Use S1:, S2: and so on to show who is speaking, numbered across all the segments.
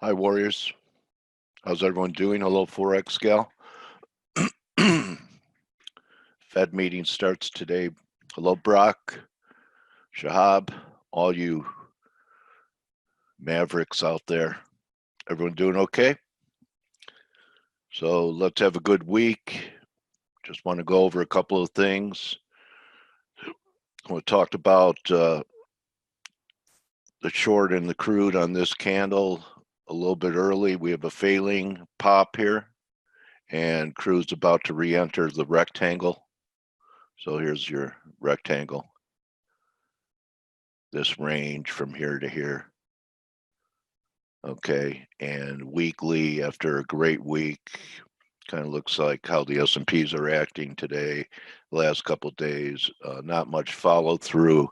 S1: Hi, Warriors. How's everyone doing? Hello, Forex gal. Fed meeting starts today. Hello, Brock, Shahab, all you mavericks out there. Everyone doing okay? So let's have a good week. Just want to go over a couple of things. We talked about the short and the crude on this candle a little bit early. We have a failing pop here, and crude's about to re-enter the rectangle. So here's your rectangle. This range from here to here. Okay, and weekly after a great week, kind of looks like how the S&Ps are acting today, the last couple of days. Not much follow through.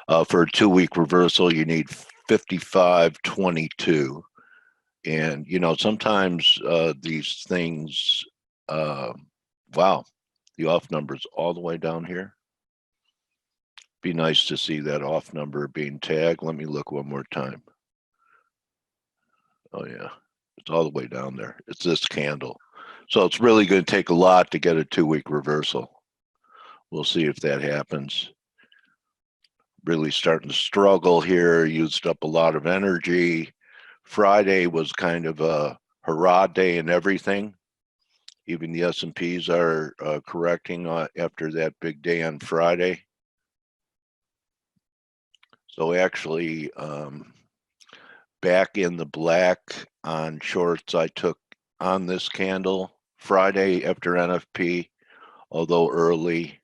S1: For a 2-week reversal, you need 55.22. And, you know, sometimes these things, wow, the off number's all the way down here. Be nice to see that off number being tagged. Let me look one more time. Oh yeah, it's all the way down there. It's this candle. So it's really going to take a lot to get a 2-week reversal. We'll see if that happens. Really starting to struggle here, used up a lot of energy. Friday was kind of a hurrah day and everything. Even the S&Ps are correcting after that big day on Friday. So actually, back in the black on shorts I took on this candle Friday after NFP, although early.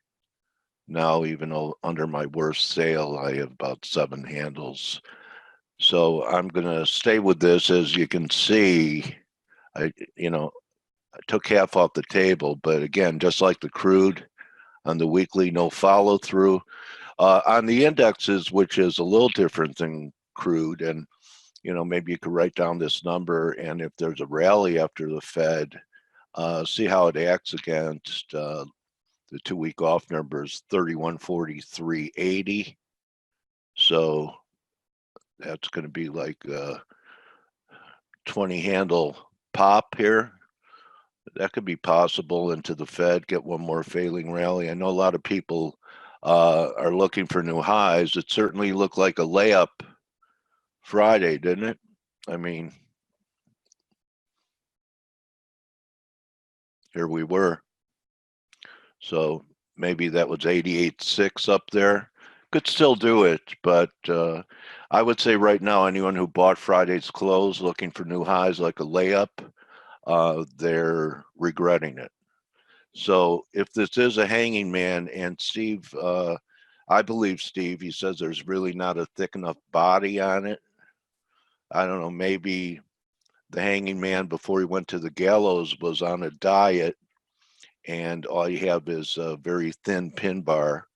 S1: Now, even though under my worst sale, I have about 7 handles. So I'm going to stay with this. As you can see, I took half off the table, but again, just like the crude on the weekly, no follow through. On the indexes, which is a little different than crude, and maybe you could write down this number, and if there's a rally after the Fed, see how it acts against the 2-week off numbers, 3143.80. So that's going to be like a 20 handle pop here. That could be possible into the Fed, get one more failing rally. I know a lot of people are looking for new highs. It certainly looked like a layup Friday, didn't it? I mean, here we were. So maybe that was 88.6 up there. Could still do it, but I would say right now, anyone who bought Friday's close looking for new highs like a layup, they're regretting it. So if this is a hanging man, and Steve, I believe Steve, he says there's really not a thick enough body on it. I don't know, maybe the hanging man before he went to the gallows was on a diet, and all you have is a very thin pin bar.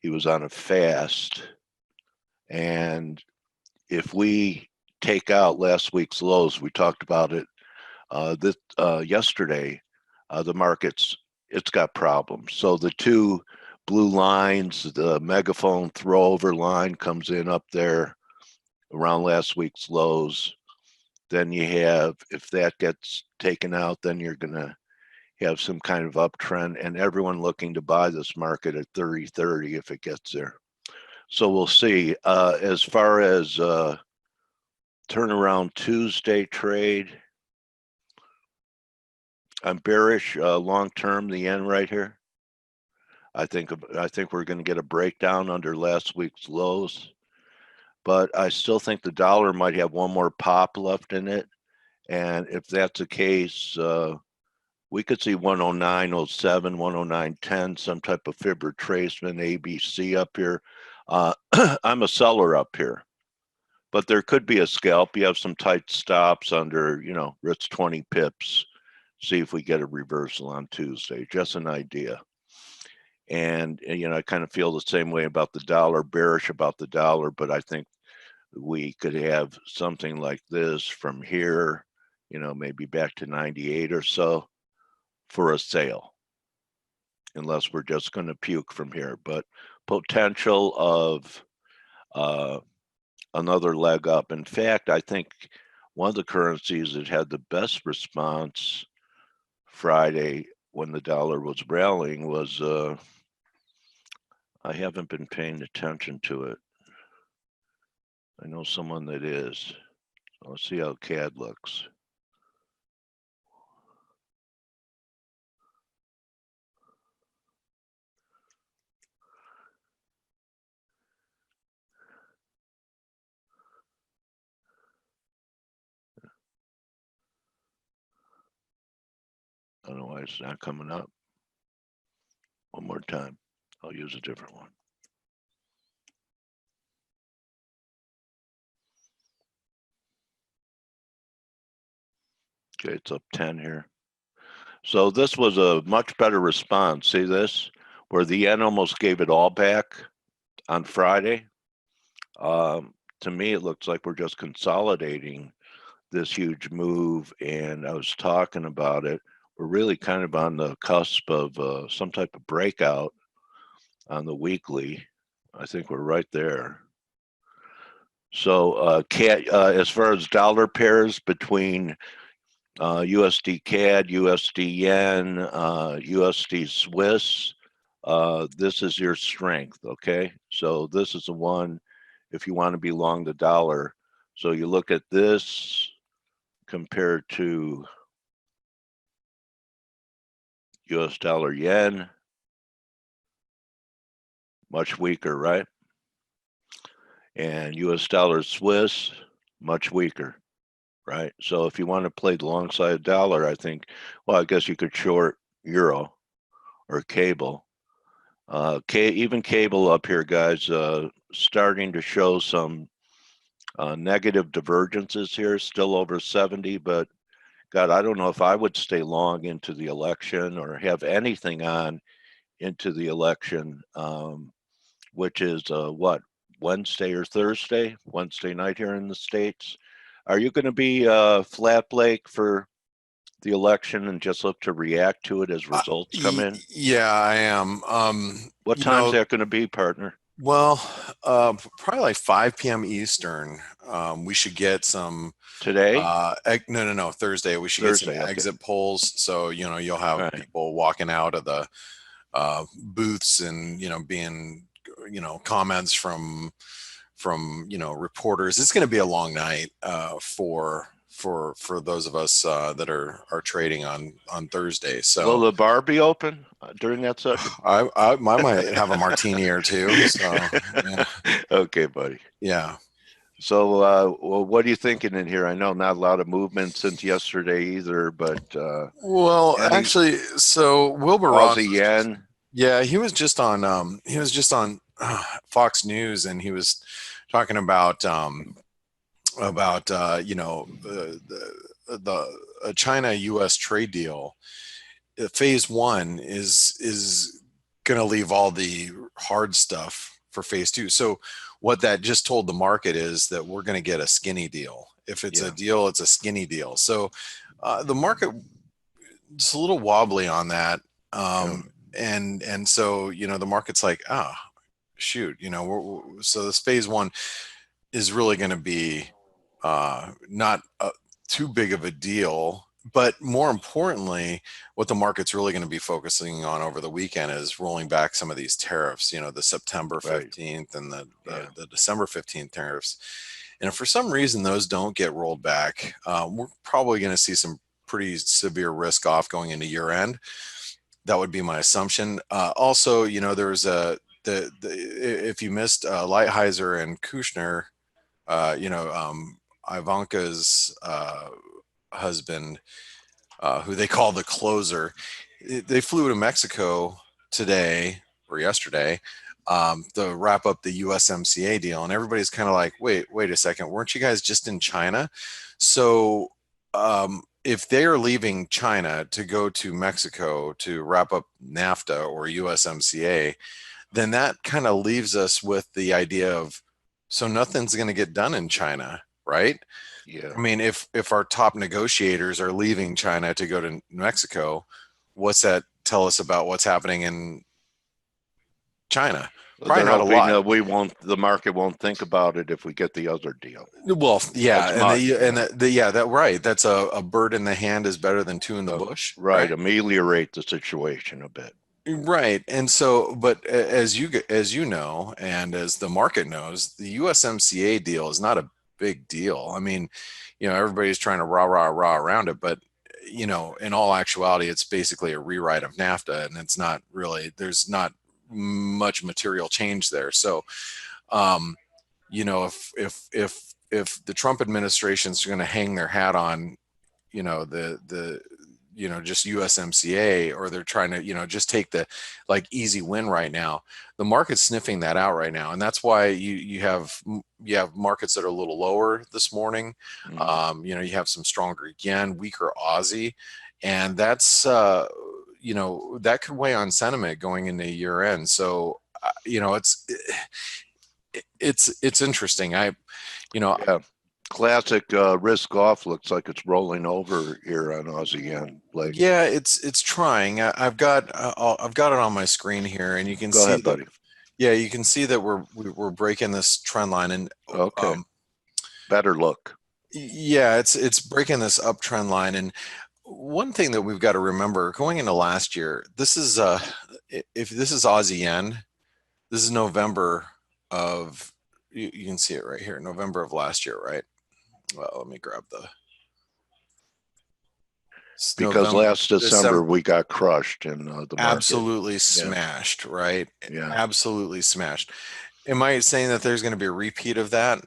S1: He was on a fast. And if we take out last week's lows, we talked about it yesterday, the market's, it's got problems. So the two blue lines, the megaphone throwover line comes in up there around last week's lows. Then you have, if that gets taken out, then you're going to have some kind of uptrend, and everyone looking to buy this market at 30.30 if it gets there. So we'll see. As far as turnaround Tuesday trade, I'm bearish long term, the end right here. I think we're going to get a breakdown under last week's lows, but I still think the dollar might have one more pop left in it. And if that's the case, we could see 109.07, 109.10, some type of fib retracement, ABC up here. I'm a seller up here, but there could be a scalp. You have some tight stops under, it's 20 pips. See if we get a reversal on Tuesday. Just an idea. And I kind of feel the same way about the dollar, bearish about the dollar, but I think we could have something like this from here, maybe back to 98 or so for a sale, unless we're just going to puke from here. But potential of another leg up. In fact, I think one of the currencies that had the best response Friday when the dollar was rallying was, I haven't been paying attention to it. I know someone that is. Let's see how CAD looks. I don't know why it's not coming up. One more time. I'll use a different one. Okay, it's up 10 here. So this was a much better response. See this? Where the yen almost gave it all back on Friday. To me, it looks like we're just consolidating this huge move, and I was talking about it. We're really kind of on the cusp of some type of breakout on the weekly. I think we're right there. So as far as dollar pairs between USD CAD, USD Yen, USD Swiss, this is your strength, okay? So this is the one if you want to be long the dollar. So you look at this compared to US dollar yen, much weaker, right? And US dollar Swiss, much weaker, right? So if you want to play the long side dollar, I think, well, I guess you could short euro or cable. Even cable up here, guys, starting to show some negative divergences here, still over 70, but God, I don't know if I would stay long into the election or have anything on into the election, which is what, Wednesday or Thursday? Wednesday night here in the States. Are you going to be flat, Blake, for the election and just look to react to it as results come in?
S2: Yeah, I am.
S1: What time's that going to be, partner?
S2: Well, probably like 5 p.m. Eastern. We should get some.
S1: Today?
S2: No, Thursday. We should get some
S1: Thursday, okay.
S2: exit polls. So you'll have
S1: All right.
S2: people walking out of the booths and being comments from reporters. It's going to be a long night for those of us that are trading on Thursday.
S1: Will
S2: So
S1: the bar be open during that session?
S2: I might have a martini or two. So yeah.
S1: Okay, buddy.
S2: Yeah.
S1: So, well, what are you thinking in here? I know not a lot of movement since yesterday either, but
S2: Well,
S1: any
S2: actually, so Wilbur Ross
S1: Aussie
S2: was just,
S1: yen?
S2: yeah, he was just on Fox News, and he was talking about the China U.S. trade deal. Phase one is going to leave all the hard stuff for phase two. So what that just told the market is that we're going to get a skinny deal. If it's a deal, it's a skinny deal. So the market is a little wobbly on that. And so, the market's like, shoot, so this phase one is really going to be not too big of a deal. But more importantly, what the market's really going to be focusing on over the weekend is rolling back some of these tariffs, the September 15th and the December 15th tariffs. And if for some reason those don't get rolled back, we're probably going to see some pretty severe risk off going into year end. That would be my assumption. Also, there's if you missed Lighthizer and Kushner, Ivanka's husband, who they call the closer, they flew to Mexico today or yesterday to wrap up the USMCA deal. And everybody's kind of like, wait a second, weren't you guys just in China? So if they are leaving China to go to Mexico to wrap up NAFTA or USMCA, then that kind of leaves us with the idea of, so nothing's going to get done in China, right?
S1: Yeah.
S2: I mean, if our top negotiators are leaving China to go to Mexico, what's that tell us about what's happening in China? Probably
S1: They're
S2: not a
S1: hoping
S2: lot.
S1: that the market won't think about it if we get the other deal
S2: Well, yeah,
S1: as much.
S2: yeah, that right. That's a bird in the hand is better than two in the bush,
S1: Right,
S2: right?
S1: ameliorate the situation a bit.
S2: Right. And so, but as you know, and as the market knows, the USMCA deal is not a big deal. I mean, everybody's trying to rah around it, but in all actuality, it's basically a rewrite of NAFTA, and it's not really. There's not much material change there. So, um, if the Trump administration is going to hang their hat on, the just USMCA, or they're trying to just take the like easy win right now, the market's sniffing that out right now, and that's why you have markets that are a little lower this morning. You have some stronger yen, weaker Aussie, and that's that could weigh on sentiment going into year end. So it's interesting.
S1: Yeah, classic risk off looks like it's rolling over here on Aussie yen, Blake.
S2: Yeah, it's trying. I've got it on my screen here, and you can
S1: Go
S2: see
S1: ahead,
S2: that.
S1: buddy.
S2: Yeah, you can see that we're breaking this trend line, and
S1: Okay,
S2: um,
S1: better look.
S2: yeah, it's breaking this uptrend line. And one thing that we've got to remember going into last year, this is if this is Aussie yen, this is November of you can see it right here, November of last year, right? Well, let me grab it's
S1: Because
S2: November,
S1: last December
S2: December.
S1: we got crushed in the market.
S2: Absolutely
S1: Yeah,
S2: smashed, right?
S1: yeah.
S2: Absolutely smashed. Am I saying that there's going to be a repeat of that?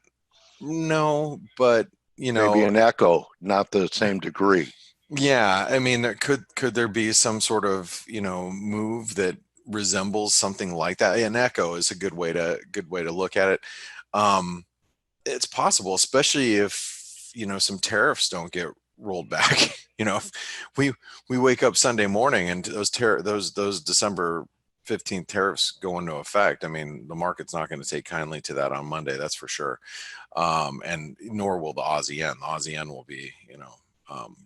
S2: No, but
S1: Maybe an echo, not the same degree.
S2: yeah. I mean, could there be some sort of move that resembles something like that? An echo is a good way to look at it. Um, it's possible, especially if some tariffs don't get rolled back. If we wake up Sunday morning and those December 15th tariffs go into effect, I mean, the market's not going to take kindly to that on Monday, that's for sure. And nor will the Aussie yen. The Aussie yen will be,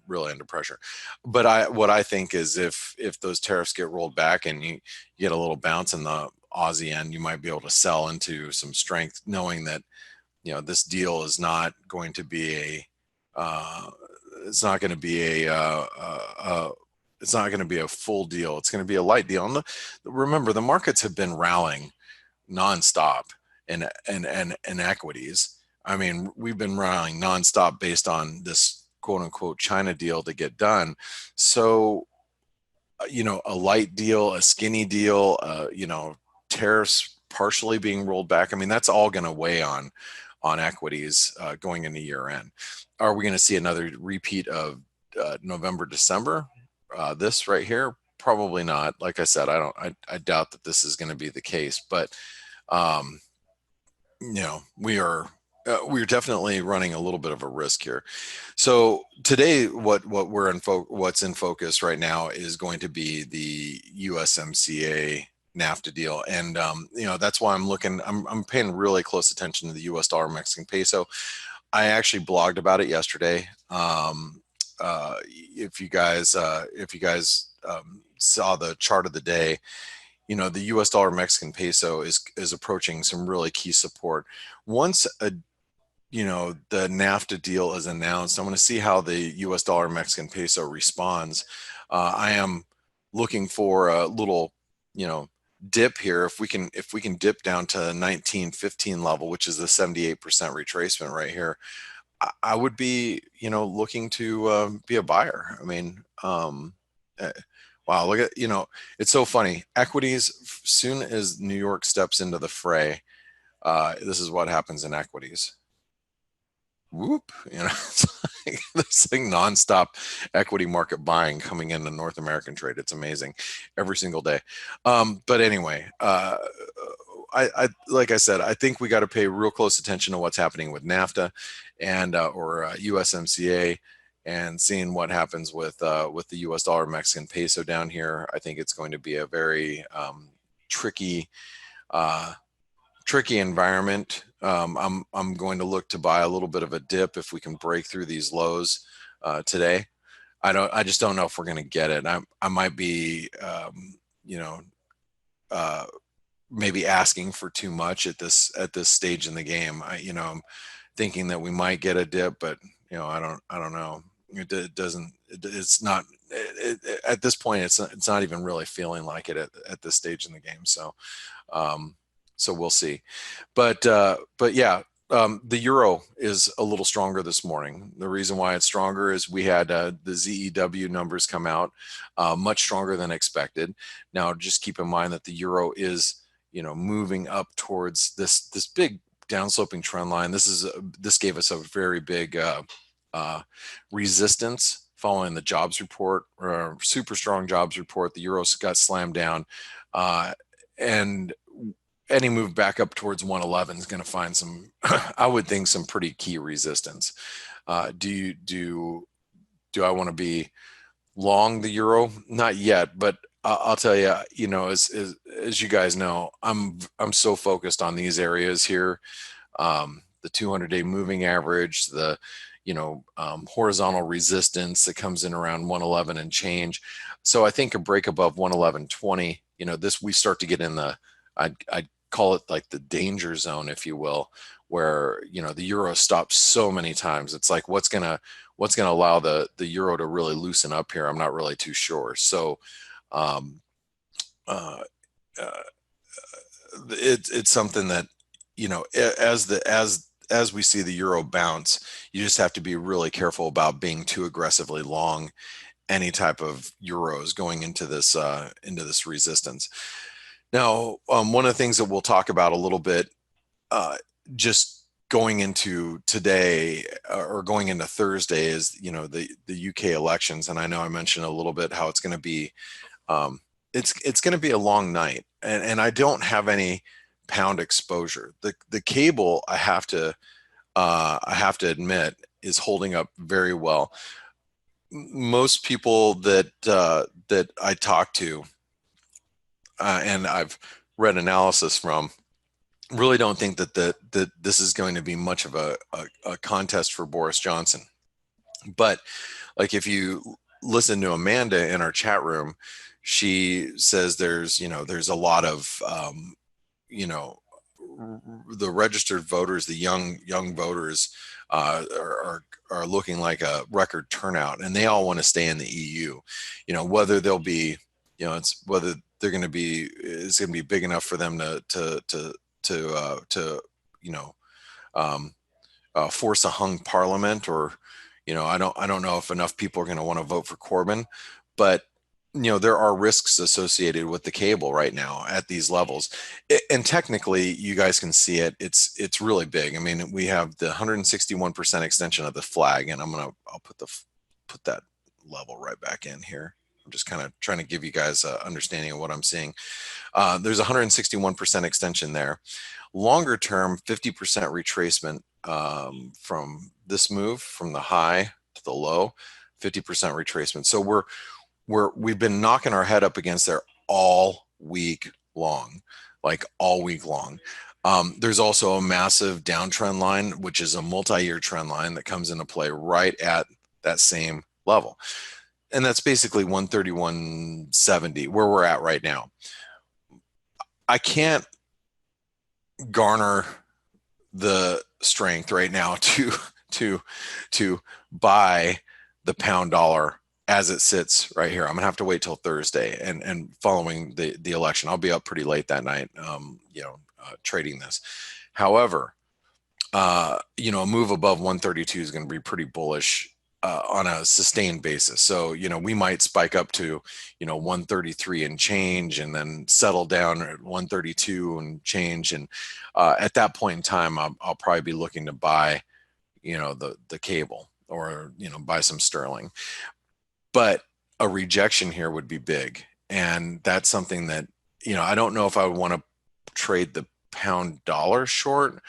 S2: really under pressure. But what I think is if those tariffs get rolled back and you get a little bounce in the Aussie yen, you might be able to sell into some strength, knowing that this deal is not going to be it's not going to be it's not going to be a full deal. It's going to be a light deal. And remember, the markets have been rallying nonstop in equities. I mean, we've been rallying nonstop based on this quote unquote China deal to get done. So, a light deal, a skinny deal, tariffs partially being rolled back. I mean, that's all going to weigh on equities going into year end. Are we going to see another repeat of November, December? This right here, probably not. Like I said, I doubt that this is going to be the case, but we are definitely running a little bit of a risk here. So today, what's in focus right now is going to be the USMCA NAFTA deal, and that's why I'm paying really close attention to the U.S. dollar Mexican peso. I actually blogged about it yesterday. If you guys saw the chart of the day, the U.S. dollar Mexican peso is approaching some really key support. Once the NAFTA deal is announced, I want to see how the U.S. dollar Mexican peso responds. I am looking for a little, dip here. If we can dip down to 1915 level, which is the 78% retracement right here, I would be, looking to be a buyer. I mean, wow, look at, it's so funny. Equities, soon as New York steps into the fray, this is what happens in equities. Whoop, it's like nonstop equity market buying coming into North American trade. It's amazing every single day. But anyway, I like I said, I think we got to pay real close attention to what's happening with NAFTA and or USMCA, and seeing what happens with the U.S. dollar Mexican peso down here. I think it's going to be a very tricky environment. I'm going to look to buy a little bit of a dip if we can break through these lows today. I just don't know if we're going to get it. I might be, maybe asking for too much at this stage in the game. I'm thinking that we might get a dip, but I don't know. It's not at this point. It's not even really feeling like it at this stage in the game. So so we'll see. But yeah, the euro is a little stronger this morning. The reason why it's stronger is we had the ZEW numbers come out much stronger than expected. Now, just keep in mind that the euro is moving up towards this big downsloping trend line. This gave us a very big resistance following the jobs report, or super strong jobs report. The euro got slammed down, and any move back up towards 111 is going to find some, I would think, some pretty key resistance. Do I want to be long the euro? Not yet, but I'll tell you, as you guys know, I'm so focused on these areas here. The 200-day moving average, the horizontal resistance that comes in around 111 and change. So I think a break above 111.20, we start to get in the, I'd call it like the danger zone, if you will, where the euro stops so many times. It's like what's gonna allow the euro to really loosen up here. I'm not really too sure. So it's something that as we see the euro bounce, you just have to be really careful about being too aggressively long any type of euros going into this resistance. Now, one of the things that we'll talk about a little bit, just going into today or going into Thursday, is the UK elections, and I know I mentioned a little bit how it's going to be. It's going to be a long night, and I don't have any pound exposure. The cable, I have to admit, is holding up very well. Most people that I talk to, and I've read analysis from, really don't think that this is going to be much of a contest for Boris Johnson. But like, if you listen to Amanda in our chat room, she says there's a lot of the registered voters, the young voters, are looking like a record turnout, and they all want to stay in the EU. Whether they'll be, it's whether they're going to be, it's going to be big enough for them to force a hung parliament, or I don't know if enough people are going to want to vote for Corbyn. But there are risks associated with the cable right now at these levels, and technically you guys can see it. It's really big. I mean, we have the 161% extension of the flag, and I'll put that level right back in here. I'm just kind of trying to give you guys an understanding of what I'm seeing. There's 161% extension there. Longer term, 50% retracement from this move, from the high to the low, 50% retracement. So we've been knocking our head up against there all week long, like all week long. There's also a massive downtrend line, which is a multi-year trend line that comes into play right at that same level. And that's basically 131.70, where we're at right now. I can't garner the strength right now to buy the pound dollar as it sits right here. I'm gonna have to wait till Thursday and following the election. I'll be up pretty late that night, trading this. However, a move above 132 is going to be pretty bullish on a sustained basis. So, we might spike up to, 133 and change, and then settle down at 132 and change. And at that point in time, I'll probably be looking to buy, the cable, or, buy some sterling. But a rejection here would be big. And that's something that, I don't know if I would want to trade the pound dollar short,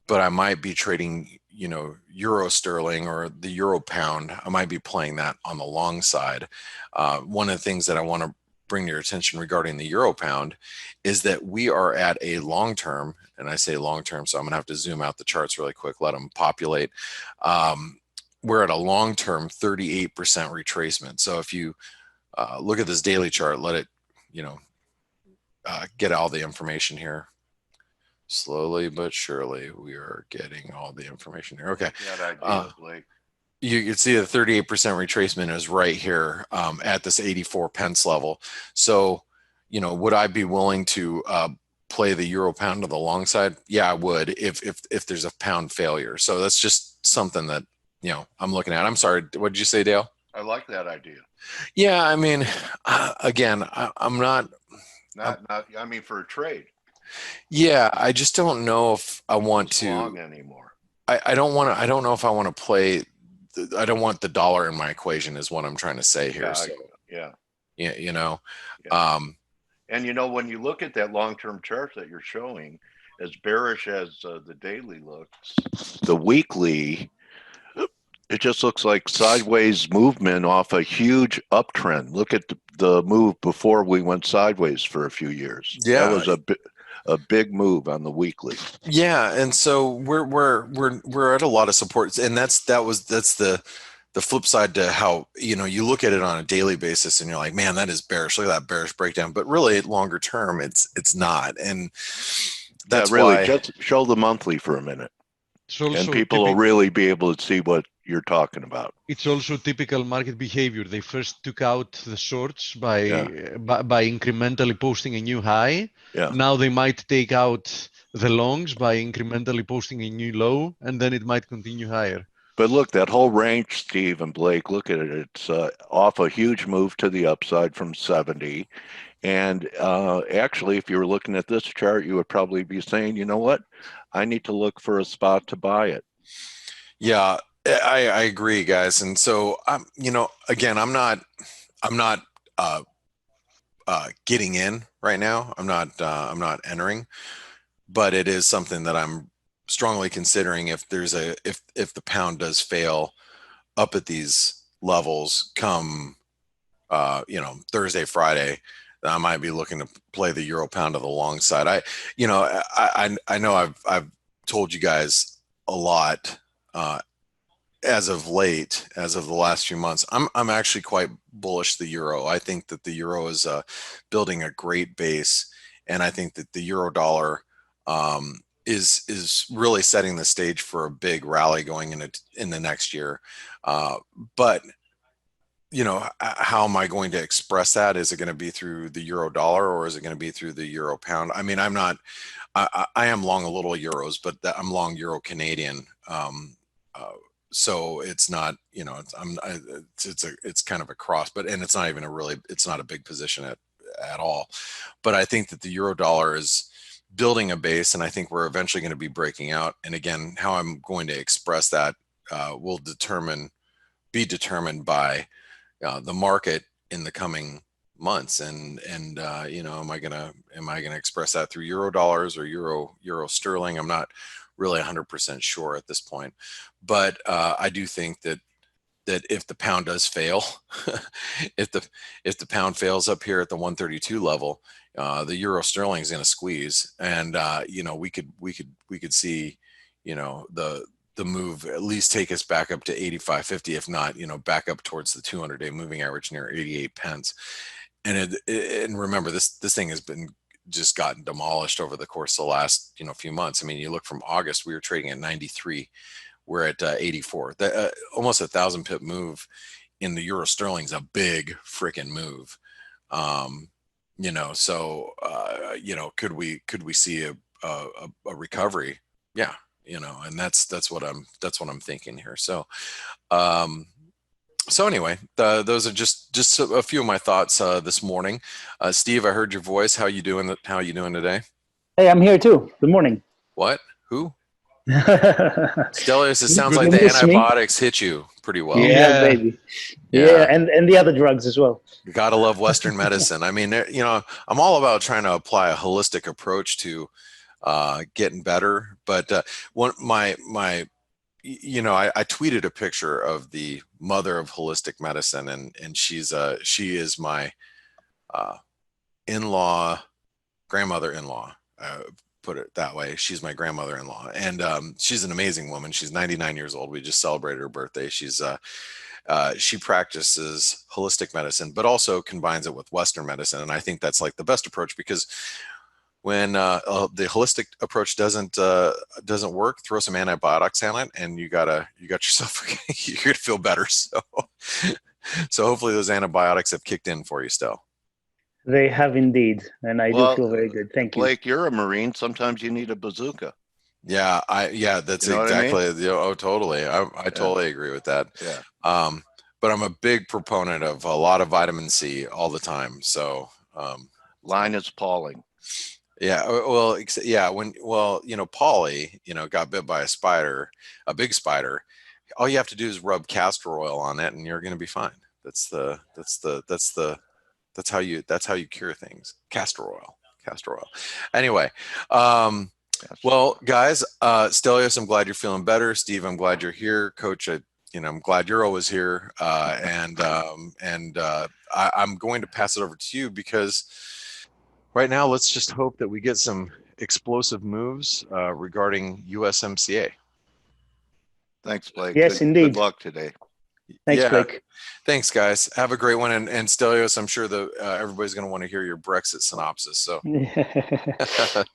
S2: but I might be trading, euro sterling or the euro pound. I might be playing that on the long side. One of the things that I want to bring to your attention regarding the euro pound is that we are at a long term, and I say long term, so I'm going to have to zoom out the charts really quick, let them populate. We're at a long term 38% retracement. So if you look at this daily chart, let it, get all the information here. Slowly but surely, we are getting all the information here. Okay.
S1: That idea, Blake.
S2: You can see the 38% retracement is right here at this 84 pence level. So, would I be willing to play the euro pound to the long side? Yeah, I would if there's a pound failure. So that's just something that, I'm looking at. I'm sorry. What did you say, Dale?
S1: I like that idea.
S2: Yeah, I mean, again, I'm not.
S1: I mean, for a trade.
S2: Yeah, I just don't know if I want to.
S1: Long anymore.
S2: I don't want to. I don't know if I want to play. I don't want the dollar in my equation, is what I'm trying to say here.
S1: Yeah.
S2: Yeah.
S1: And when you look at that long-term chart that you're showing, as bearish as the daily looks, the weekly, it just looks like sideways movement off a huge uptrend. Look at the move before we went sideways for a few years.
S2: Yeah,
S1: that was a big move on the weekly.
S2: Yeah, and so we're at a lot of supports, and that's the flip side to how you look at it on a daily basis, and you're like, man, that is bearish. Look at that bearish breakdown. But really, longer term, it's not, and that's
S1: really
S2: why.
S1: Just show the monthly for a minute, and people will really be able to see what you're talking about.
S3: It's also typical market behavior. They first took out the shorts by incrementally posting a new high.
S1: Yeah.
S3: Now they might take out the longs by incrementally posting a new low, and then it might continue higher.
S1: But look, that whole range, Steve and Blake, look at it. It's off a huge move to the upside from 70. And actually, if you were looking at this chart, you would probably be saying, you know what? I need to look for a spot to buy it.
S2: Yeah, I agree, guys. And so, again, I'm not getting in right now. I'm not entering, but it is something that I'm strongly considering. If if the pound does fail up at these levels come Thursday, Friday, I might be looking to play the euro pound to the long side. I know I've told you guys a lot as of late, as of the last few months. I'm actually quite bullish the euro. I think that the euro is building a great base, and I think that the euro dollar is really setting the stage for a big rally going in the next year. But how am I going to express that? Is it going to be through the euro dollar, or is it going to be through the euro pound? I mean, I am long a little euros, but I'm long euro Canadian. So it's not, it's kind of a cross, and it's not even it's not a big position at all. But I think that the euro dollar is building a base, and I think we're eventually going to be breaking out. And again, how I'm going to express that will be determined by the market in the coming months. And am I gonna express that through euro dollars or euro sterling? I'm not really 100% sure at this point, but I do think that if the pound does fail, if the pound fails up here at the 132 level, the euro sterling is going to squeeze, and we could see the move at least take us back up to 85.50, if not back up towards the 200-day moving average near 88 pence. And remember, this thing has been just gotten demolished over the course of the last few months. I mean, you look from August, we were trading at 93. We're at 84. Almost 1,000 pip move in the euro sterling is a big freaking move. So could we see a recovery? Yeah, and that's what I'm thinking here. So anyway, those are just a few of my thoughts this morning. Steve, I heard your voice. How you doing today?
S4: Hey, I'm here too. Good morning.
S2: What? Who? Stellius, it sounds like the antibiotics hit you pretty well.
S4: Yeah, baby. Yeah, and the other drugs as well.
S2: You gotta love Western medicine. I mean, I'm all about trying to apply a holistic approach to getting better. But I tweeted a picture of the mother of holistic medicine, and she is my grandmother-in-law. Put it that way. She's my grandmother-in-law, and she's an amazing woman. She's 99 years old. We just celebrated her birthday. She's she practices holistic medicine, but also combines it with Western medicine. And I think that's like the best approach, because when the holistic approach doesn't work, throw some antibiotics on it, and you got yourself you're gonna feel better. So hopefully those antibiotics have kicked in for you still.
S4: They have indeed, and I do feel very good. Thank you.
S1: Blake, you're a Marine. Sometimes you need a bazooka.
S2: Yeah, that's
S1: You know
S2: exactly.
S1: what I mean?
S2: Oh, totally. I totally agree with that.
S1: Yeah.
S2: But I'm a big proponent of a lot of vitamin C all the time. So
S1: Linus Pauling.
S2: yeah, well, yeah, Polly, got bit by a spider, a big spider. All you have to do is rub castor oil on it, and you're going to be fine. That's how you cure things. Castor oil. Anyway, well, guys, Stelios, I'm glad you're feeling better. Steve, I'm glad you're here. Coach, I'm glad you're always here. I'm going to pass it over to you, because right now, let's just hope that we get some explosive moves regarding USMCA.
S1: Thanks, Blake.
S4: Yes, indeed.
S1: Good luck today.
S4: Thanks, Blake.
S2: Thanks, guys. Have a great one. And Stelios, I'm sure that everybody's going to want to hear your Brexit synopsis. So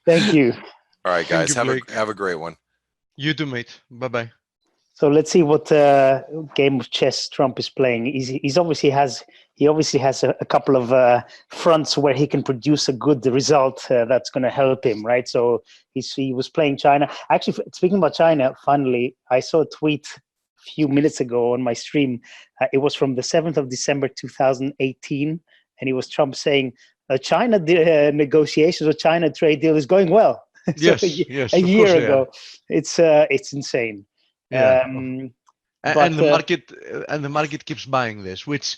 S4: thank you.
S2: All right, guys.
S3: Thank you,
S2: have a great one.
S3: You too, mate. Bye-bye.
S4: So let's see what game of chess Trump is playing. He obviously has a couple of fronts where he can produce a good result that's going to help him, right? So he was playing China. Actually, speaking about China, finally, I saw a tweet a few minutes ago on my stream. It was from the 7th of December 2018, and it was Trump saying, China negotiations or China trade deal is going well. So
S3: yes,
S4: a year ago. It's insane.
S3: Yeah.
S4: And
S3: the market keeps buying this, which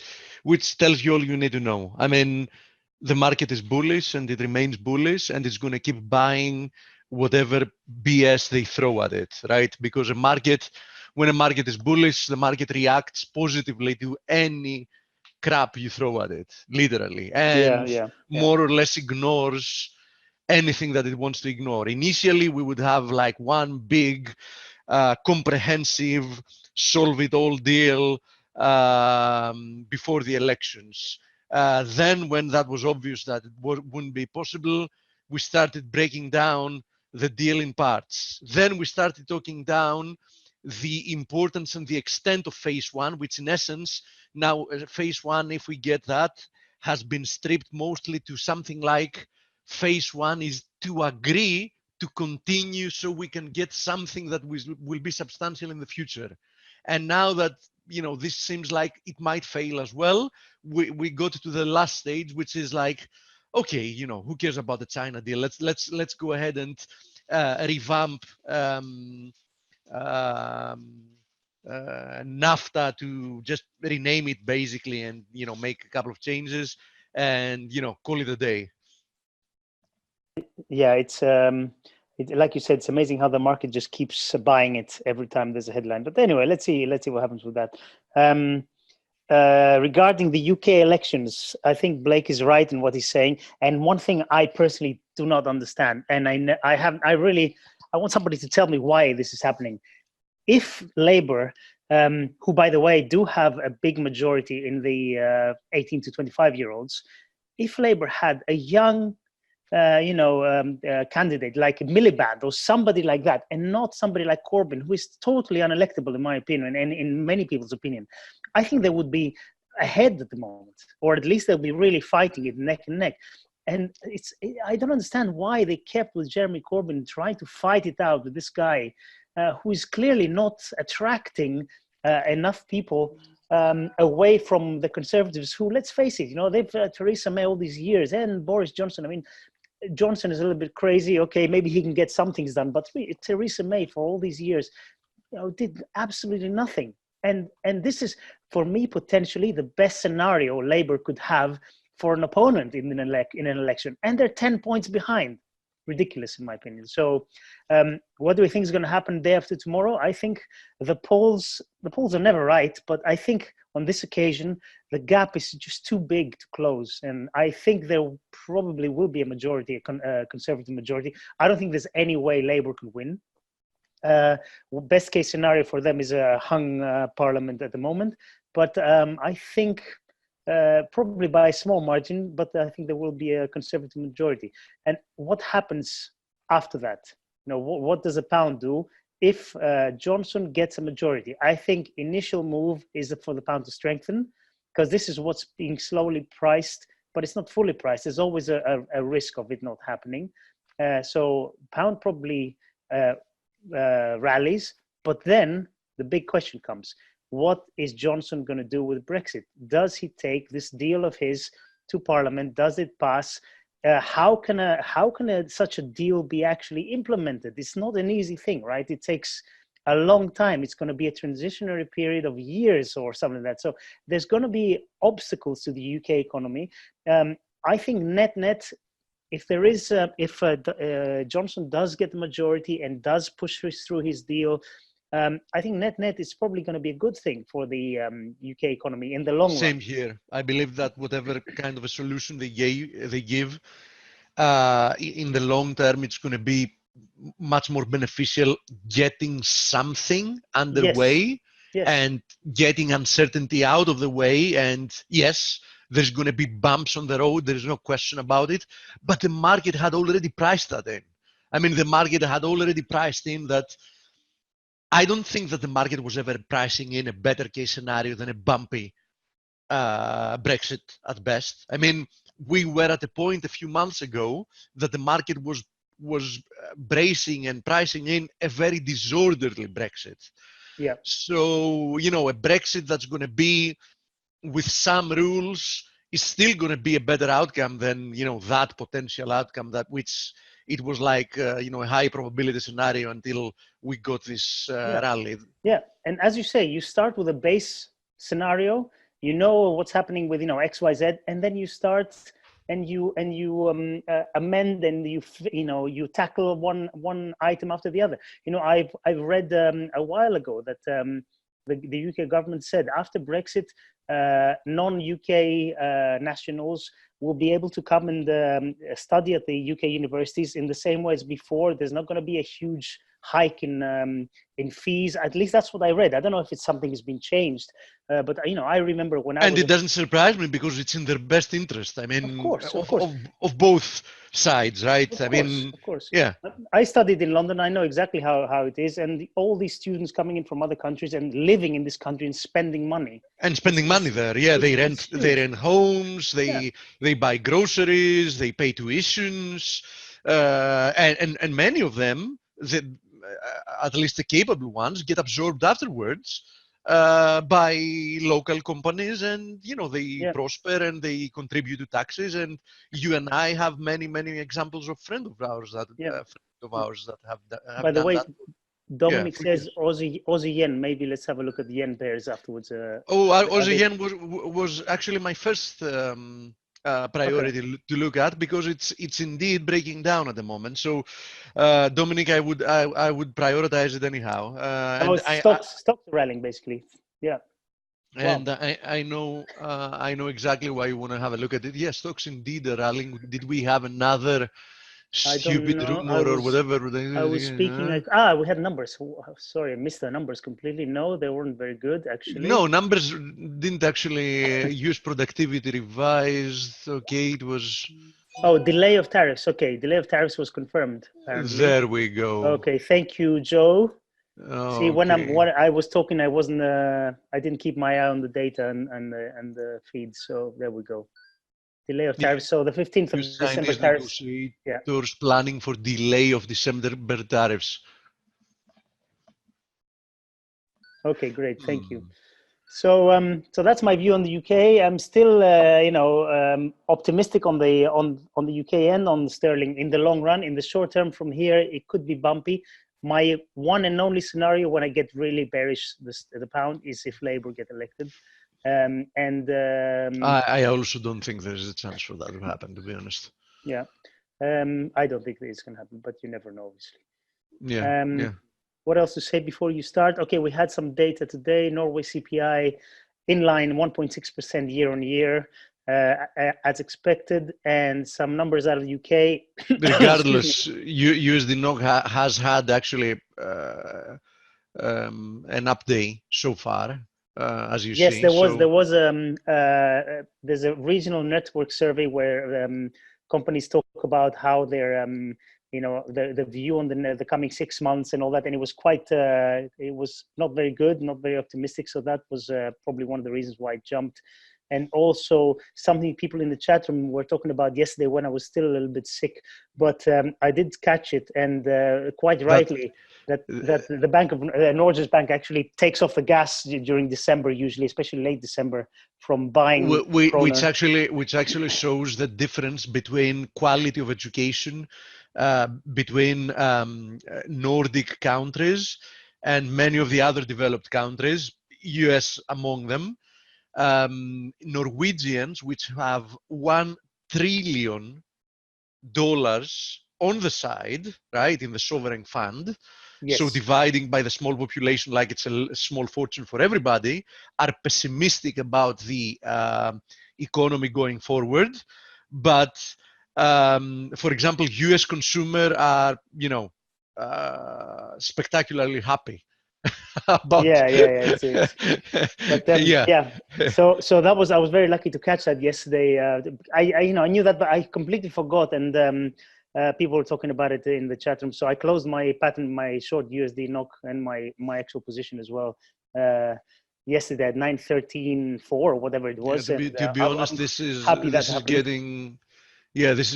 S3: tells you all you need to know. I mean, the market is bullish and it remains bullish, and it's going to keep buying whatever BS they throw at it, right? Because when a market is bullish, the market reacts positively to any crap you throw at it, literally, and more or less ignores anything that it wants to ignore. Initially, we would have like one big comprehensive solve-it-all deal before the elections. Then when that was obvious that it wouldn't be possible, we started breaking down the deal in parts. Then we started talking down the importance and the extent of phase one, which in essence, now phase one, if we get that, has been stripped mostly to something like phase one is to agree to continue so we can get something that will be substantial in the future. And now that this seems like it might fail as well, we got to the last stage, which is like, okay, who cares about the China deal? Let's go ahead and revamp NAFTA to just rename it basically, and make a couple of changes and call it a day.
S4: Yeah, it's like you said, it's amazing how the market just keeps buying it every time there's a headline. But anyway, let's see what happens with that. Regarding the UK elections, I think Blake is right in what he's saying. And one thing I personally do not understand, and I want somebody to tell me why this is happening. If Labour, who by the way do have a big majority in the 18 to 25-year-olds, if Labour had a young candidate like Miliband or somebody like that, and not somebody like Corbyn, who is totally unelectable in my opinion, and in many people's opinion, I think they would be ahead at the moment, or at least they'll be really fighting it neck and neck. And I don't understand why they kept with Jeremy Corbyn trying to fight it out with this guy who is clearly not attracting enough people away from the Conservatives, who, let's face it, they've Theresa May all these years, and Boris Johnson. I mean, Johnson is a little bit crazy. Okay, maybe he can get some things done, but Theresa May for all these years, did absolutely nothing. And this is, for me, potentially the best scenario Labour could have for an opponent in an election, and they're 10 points behind. Ridiculous, in my opinion. So, what do we think is going to happen day after tomorrow? I think the polls are never right, but I think on this occasion the gap is just too big to close, and I think there probably will be a majority, a Conservative majority. I don't think there's any way Labour could win. Best case scenario for them is a hung parliament at the moment, but I think probably by a small margin, but I think there will be a conservative majority. And what happens after that? What does a pound do if Johnson gets a majority? I think initial move is for the pound to strengthen, because this is what's being slowly priced, but it's not fully priced. There's always a risk of it not happening. So pound probably rallies, but then the big question comes: what is Johnson going to do with Brexit? Does he take this deal of his to Parliament? Does it pass? How can such a deal be actually implemented? It's not an easy thing, right? It takes a long time. It's going to be a transitionary period of years or something like that. So there's going to be obstacles to the UK economy. I think net, if there is, if Johnson does get the majority and does push through his deal, I think net is probably going to be a good thing for the UK economy in the long run.
S3: Same here. I believe that whatever kind of a solution they give, in the long term, it's going to be much more beneficial getting something underway
S4: Yes.
S3: and getting uncertainty out of the way. And yes, there's going to be bumps on the road. There's no question about it. But the market had already priced that in. I mean, the market had already priced in that. I don't think that the market was ever pricing in a better case scenario than a bumpy Brexit at best. I mean, we were at a point a few months ago that the market was bracing and pricing in a very disorderly Brexit.
S4: Yeah.
S3: So, a Brexit that's going to be with some rules is still going to be a better outcome than, that potential outcome which it was like, a high probability scenario until we got this rally.
S4: Yeah, and as you say, you start with a base scenario, what's happening with, X, Y, Z, and then you start and you amend and you tackle one item after the other. I've read a while ago that the UK government said after Brexit, non-UK nationals will be able to come and study at the UK universities in the same way as before. There's not going to be a huge hike in fees. At least that's what I read. I don't know if it's something has been changed, but I remember when I
S3: and it doesn't surprise me because it's in their best interest. I mean,
S4: of course.
S3: Of both sides, right?
S4: Of course.
S3: Yeah.
S4: I studied in London. I know exactly how it is, and all these students coming in from other countries and living in this country and spending money.
S3: And spending money there, yeah. They rent homes. They buy groceries. They pay tuitions, and many of them, at least the capable ones, get absorbed afterwards by local companies, and they prosper and they contribute to taxes. And you and I have many examples of friends of ours that have
S4: By the
S3: done
S4: way,
S3: that.
S4: Dominic says Aussie yen. Maybe let's have a look at the yen pairs afterwards.
S3: Aussie yen was actually my first priority to look at, because it's indeed breaking down at the moment. So, Dominic, I would prioritize it anyhow.
S4: Stocks are rallying basically. Yeah.
S3: And wow. I know exactly why you want to have a look at it. Yes, stocks indeed are rallying. Did we have another stupid rumor or whatever?
S4: I was speaking. We had numbers. Sorry, I missed the numbers completely. No, they weren't very good actually.
S3: No, numbers didn't actually use productivity revised. Okay, it was.
S4: Oh, delay of tariffs. Okay, delay of tariffs was confirmed. Apparently.
S3: There we go.
S4: Okay, thank you, Joe.
S3: Oh,
S4: see, when I was talking, I wasn't. I didn't keep my eye on the data and the feeds. So there we go. Delay of tariffs. So the 15th of December tariffs.
S3: Negotiators planning for delay of December tariffs.
S4: Okay, great. Thank you. So that's my view on the UK. I'm still, optimistic on the UK end, on sterling in the long run. In the short term, from here, it could be bumpy. My one and only scenario when I get really bearish the pound is if Labour get elected.
S3: I also don't think there's a chance for that to happen, to be honest.
S4: Yeah, I don't think it's going to happen, but you never know, obviously.
S3: Yeah.
S4: What else to say before you start? Okay, we had some data today. Norway CPI in line 1.6% year on year, as expected, and some numbers out of the UK.
S3: Regardless, USD NOK has had actually an update so far. as you
S4: Yes,
S3: see.
S4: There's a regional network survey where companies talk about how their the view on the coming 6 months and all that, and it was quite it was not very good, not very optimistic. So that was probably one of the reasons why it jumped. And also something people in the chat room were talking about yesterday when I was still a little bit sick, but I did catch it, and quite rightly, that the Bank of Norges Bank actually takes off the gas during December, usually, especially late December, from buying
S3: which actually shows the difference between quality of education between Nordic countries and many of the other developed countries, US among them. Norwegians, which have $1 trillion on the side, right, in the sovereign fund.
S4: Yes.
S3: So dividing by the small population like it's a small fortune for everybody, are pessimistic about the economy going forward. But for example, US consumer are, spectacularly happy. About
S4: but so that was, I was very lucky to catch that yesterday. I knew that, but I completely forgot, and people were talking about it in the chat room, so I closed my pattern, my short USD NOK, and my actual position as well yesterday at 913.4 or whatever it was.
S3: To be honest, this is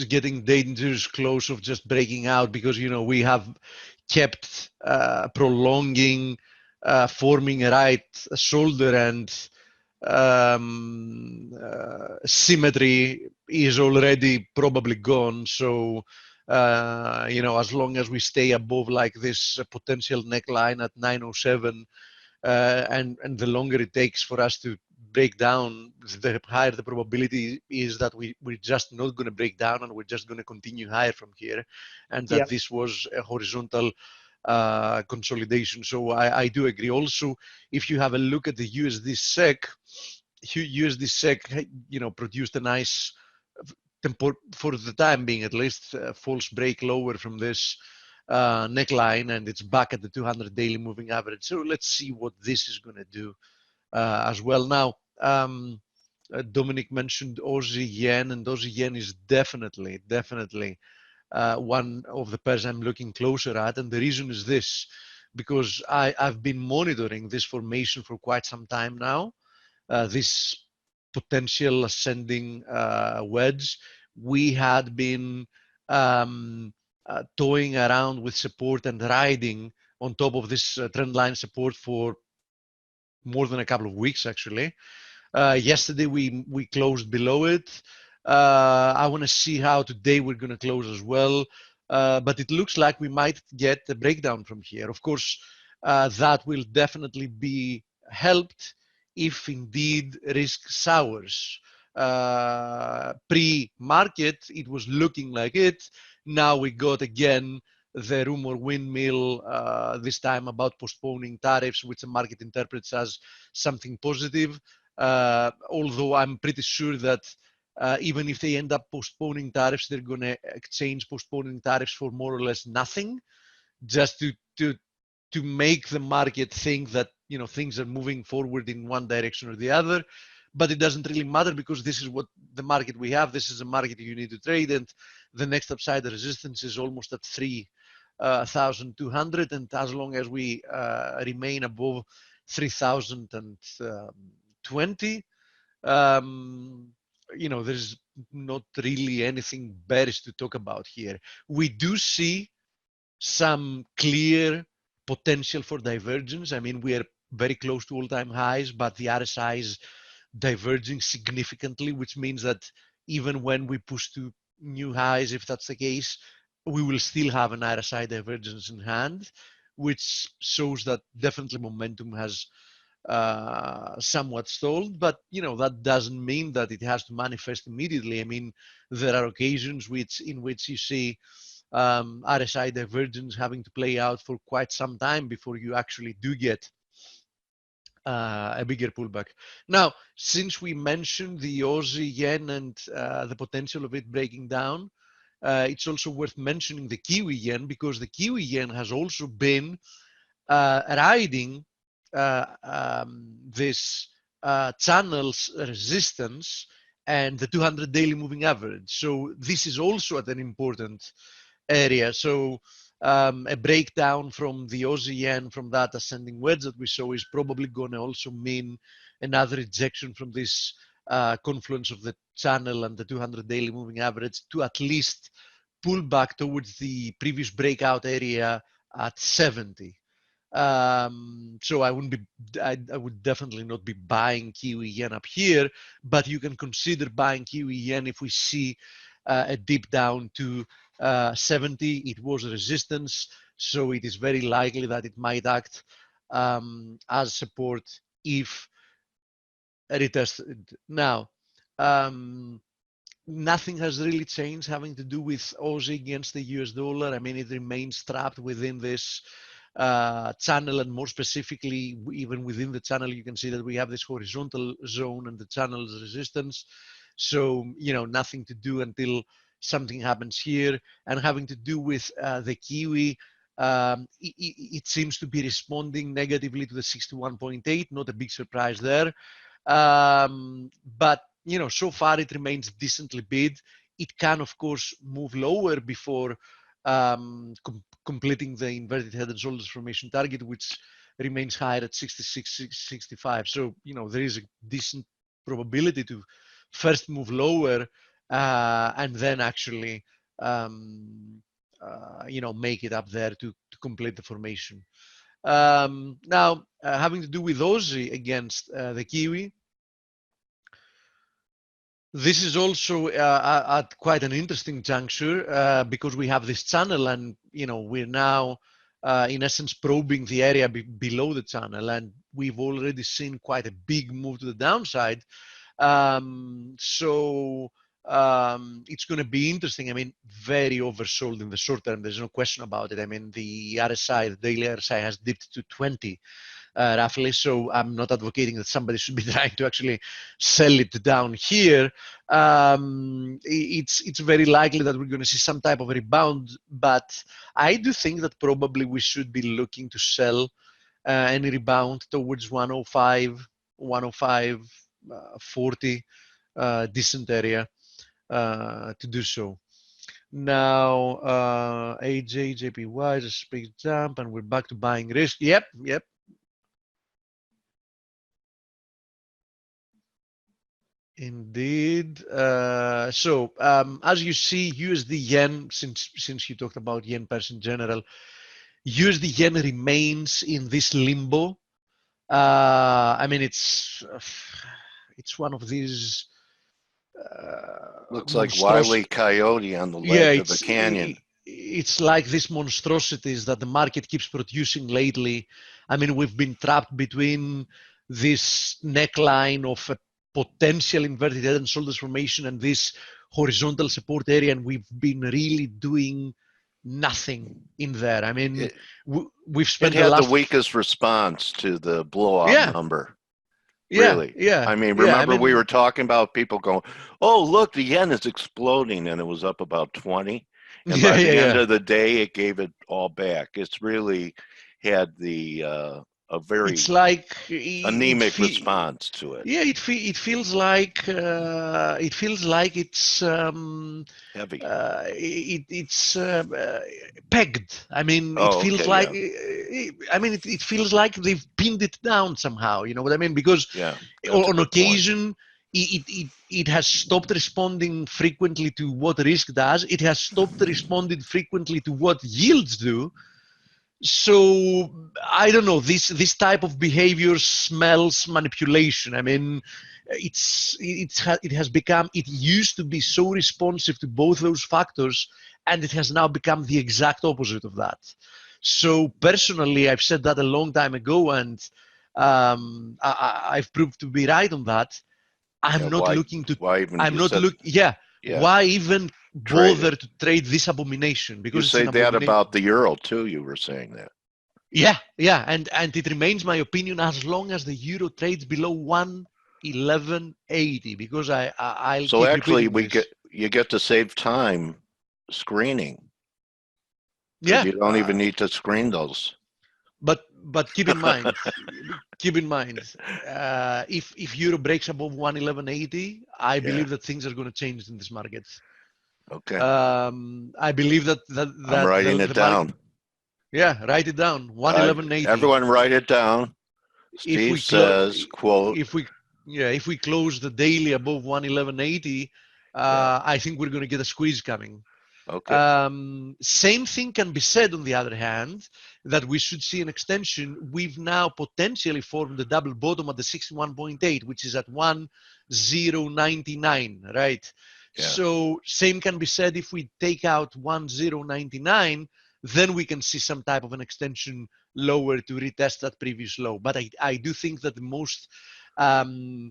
S3: getting dangerous close of just breaking out, because we have kept prolonging, forming a right shoulder, and symmetry is already probably gone. So as long as we stay above like this potential neckline at 907, and the longer it takes for us to break down, the higher the probability is that we're just not going to break down, and we're just going to continue higher from here, and that this was a horizontal consolidation. So I do agree. Also, if you have a look at the USD SEK, produced a nice, for the time being at least, false break lower from this neckline, and it's back at the 200 daily moving average. So let's see what this is going to do as well. Now, Dominic mentioned Aussie yen, and Aussie yen is definitely one of the pairs I'm looking closer at, and the reason is this, because I've been monitoring this formation for quite some time now, this potential ascending wedge. We had been toying around with support and riding on top of this trend line support for more than a couple of weeks, actually. Yesterday we closed below it. I want to see how today we're going to close as well, but it looks like we might get a breakdown from here. Of course, that will definitely be helped if indeed risk sours. Pre-market, it was looking like it. Now we got again the rumor windmill, this time about postponing tariffs, which the market interprets as something positive. Although I'm pretty sure that even if they end up postponing tariffs, they're going to exchange postponing tariffs for more or less nothing, just to make the market think that things are moving forward in one direction or the other. But it doesn't really matter, because this is what the market we have. This is a market you need to trade, and the next upside resistance is almost at 3,200, and as long as we remain above 3,020, there's not really anything bearish to talk about here. We do see some clear potential for divergence. I mean, we are very close to all-time highs, but the RSI is diverging significantly, which means that even when we push to new highs, if that's the case, we will still have an RSI divergence in hand, which shows that definitely momentum has somewhat stalled. But that doesn't mean that it has to manifest immediately. I mean, there are occasions in which you see RSI divergence having to play out for quite some time before you actually do get a bigger pullback. Now, since we mentioned the Aussie yen and the potential of it breaking down, it's also worth mentioning the Kiwi yen, because the Kiwi yen has also been riding this channel's resistance and the 200 daily moving average. So this is also at an important area. So a breakdown from the Aussie yen from that ascending wedge that we saw is probably going to also mean another rejection from this confluence of the channel and the 200 daily moving average to at least pull back towards the previous breakout area at 70. So I wouldn't be, I would definitely not be buying Kiwi yen up here, but you can consider buying Kiwi yen if we see a dip down to 70. It was a resistance, so it is very likely that it might act as support if retested. Now, nothing has really changed having to do with Aussie against the US dollar. I mean, it remains trapped within this channel, and more specifically, even within the channel, you can see that we have this horizontal zone and the channel's resistance. So, you know, nothing to do until something happens here. And having to do with the Kiwi, it seems to be responding negatively to the 61.8, not a big surprise there. But, you know, so far it remains decently bid. It can, of course, move lower before completing the inverted head and shoulders formation target, which remains higher at 66, 65. So, you know, there is a decent probability to first move lower and then actually, you know, make it up there to complete the formation. Now, having to do with Aussie against the Kiwi, this is also at quite an interesting juncture because we have this channel, and you know we're now in essence probing the area below the channel, and we've already seen quite a big move to the downside. So it's going to be interesting. I mean, very oversold in the short term. There's no question about it. I mean, the RSI, the daily RSI, has dipped to 20. Roughly, so I'm not advocating that somebody should be trying to actually sell it down here. It's very likely that we're going to see some type of rebound, but I do think that probably we should be looking to sell any rebound towards 105, 105, 40, decent area to do so. Now, AJ, JPY is a big jump, and we're back to buying risk. Yep. Indeed. So as you see, USD yen, since you talked about yen pairs in general, USD yen remains in this limbo. I mean, it's one of these.
S1: Looks like Wile E. Coyote on the ledge of a canyon.
S3: It's like these monstrosities that the market keeps producing lately. I mean, we've been trapped between this neckline of a potential inverted head and shoulders formation and this horizontal support area, and we've been really doing nothing in there. I mean, we've spent
S1: the weakest response to the blowout number. Really?
S3: Yeah.
S1: I mean, remember we were talking about people going, "Oh, look, the yen is exploding," and it was up about 20. And by the end of the day, it gave it all back. It's really had a very anemic response to it.
S3: Yeah, it feels like it's
S1: heavy.
S3: It's pegged. I mean, it feels like. Yeah. I mean, it feels like they've pinned it down somehow. You know what I mean? Because on occasion. It has stopped responding frequently to what risk does. It has stopped responding frequently to what yields do. So I don't know. This type of behavior smells manipulation. I mean, it has become. It used to be so responsive to both those factors, and it has now become the exact opposite of that. So personally, I've said that a long time ago, and I've proved to be right on that. I'm not looking to. I'm not looking. Yeah. Why even bother to trade this abomination? Because
S1: you say that about the euro too. You were saying that.
S3: Yeah, and it remains my opinion as long as the euro trades below 111.80. Because I'll.
S1: So actually, you get to save time screening. Yeah. You don't even need to screen those.
S3: But but keep in mind, if euro breaks above 111.80, I believe that things are going to change in this market.
S1: Okay.
S3: I believe that
S1: I'm writing it down.
S3: Yeah, write it down. 111.80.
S1: Everyone write it down. Steve says, quote,
S3: if we close the daily above 111.80, I think we're going to get a squeeze coming.
S1: okay.
S3: Same thing can be said, on the other hand, that we should see an extension. We've now potentially formed a double bottom at the 61.8, which is at 1099, right?
S1: Yeah.
S3: So same can be said if we take out 1099, then we can see some type of an extension lower to retest that previous low. But I do think that the most the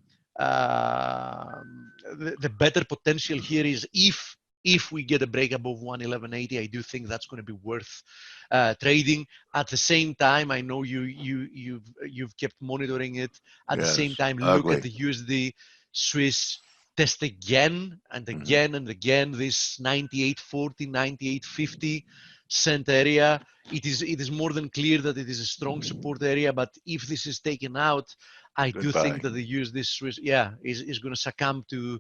S3: better potential here is if we get a break above 111.80, I do think that's going to be worth trading. At the same time, I know you've kept monitoring it. At the same time, look at the USD Swiss test again and again and again this 98.40, 98.50 cent area. It is more than clear that it is a strong support area, but if this is taken out, I do think that the USD Swiss, is going to succumb to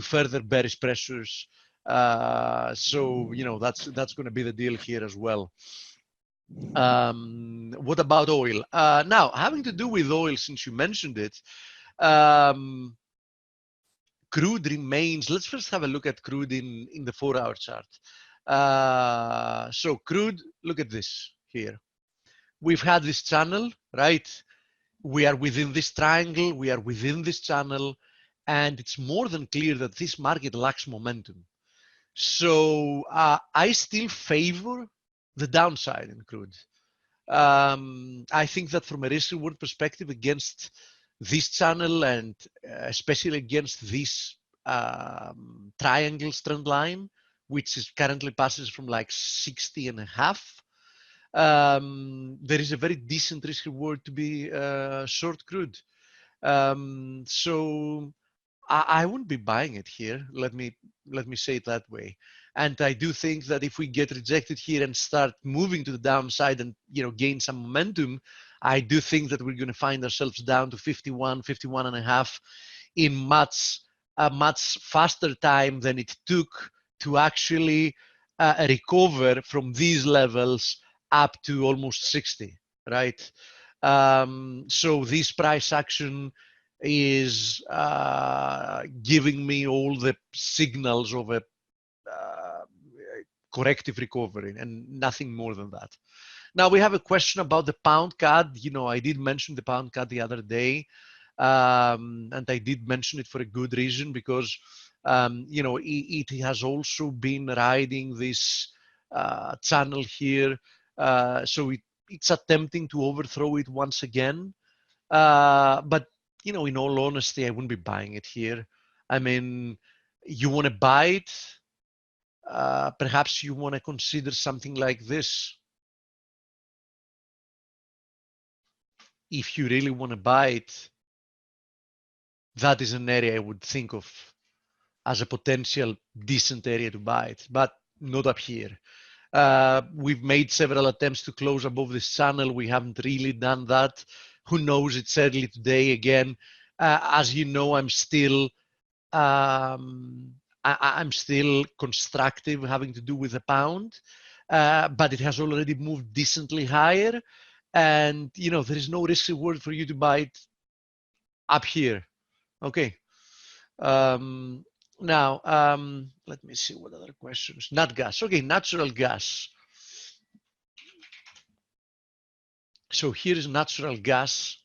S3: further bearish pressures. So that's going to be the deal here as well. What about oil? Now, having to do with oil, since you mentioned it, crude remains. Let's first have a look at crude in the 4-hour chart. So crude, look at this here. We've had this channel, right? We are within this triangle, we are within this channel, and it's more than clear that this market lacks momentum. So I still favor the downside in crude. I think that from a risk reward perspective, against this channel and especially against this triangle trend line, which is currently passes from like 60.5, there is a very decent risk reward to be short crude. So I wouldn't be buying it here. Let me say it that way. And I do think that if we get rejected here and start moving to the downside and gain some momentum, I do think that we're going to find ourselves down to 51, 51.5 in much faster time than it took to actually recover from these levels up to almost 60, right? So this price action is giving me all the signals of a corrective recovery and nothing more than that. Now we have a question about the pound CAD. I did mention the pound CAD the other day, and I did mention it for a good reason, because it has also been riding this channel here, so it's attempting to overthrow it once again. But in all honesty, I wouldn't be buying it here. I mean, you want to buy it, perhaps you want to consider something like this. If you really want to buy it, that is an area I would think of as a potential decent area to buy it, but not up here. We've made several attempts to close above this channel. We haven't really done that. Who knows? It's early today again. As you know, I'm still constructive having to do with the pound, but it has already moved decently higher, and there is no risk reward for you to buy it up here. Okay. Now, let me see what other questions. Nat gas. Okay, natural gas. So here is natural gas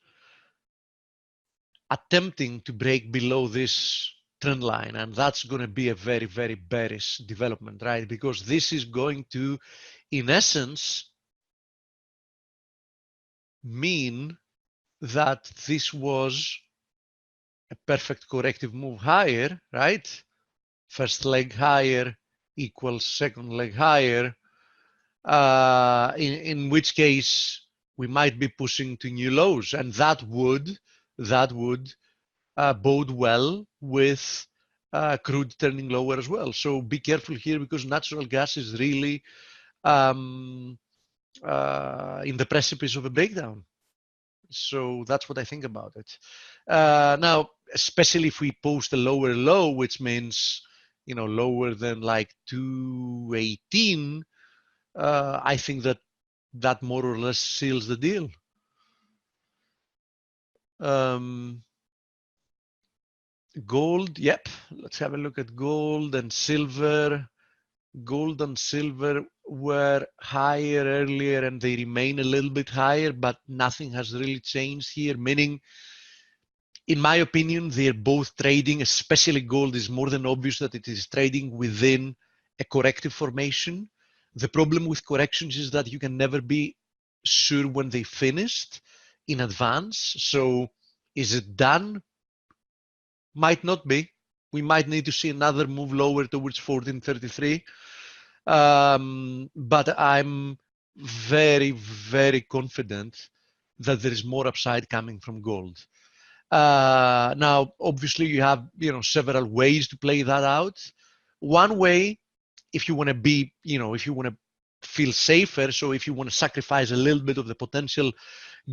S3: attempting to break below this trend line, and that's going to be a very, very bearish development, right? Because this is going to, in essence, mean that this was a perfect corrective move higher, right? First leg higher equals second leg higher, in which case we might be pushing to new lows, and that would bode well with crude turning lower as well. So be careful here, because natural gas is really in the precipice of a breakdown. So that's what I think about it. Now, especially if we post a lower low, which means, you know, lower than like 218, I think that that more or less seals the deal. Gold, yep. Let's have a look at gold and silver. Gold and silver were higher earlier and they remain a little bit higher, but nothing has really changed here, meaning, in my opinion, they're both trading, especially gold is more than obvious that it is trading within a corrective formation. The problem with corrections is that you can never be sure when they finished in advance. So is it done? Might not be. We might need to see another move lower towards 1433. But I'm very, very confident that there is more upside coming from gold. Now, obviously, you have, you know, several ways to play that out. One way, if you want to be, you know, if you want to feel safer, so if you want to sacrifice a little bit of the potential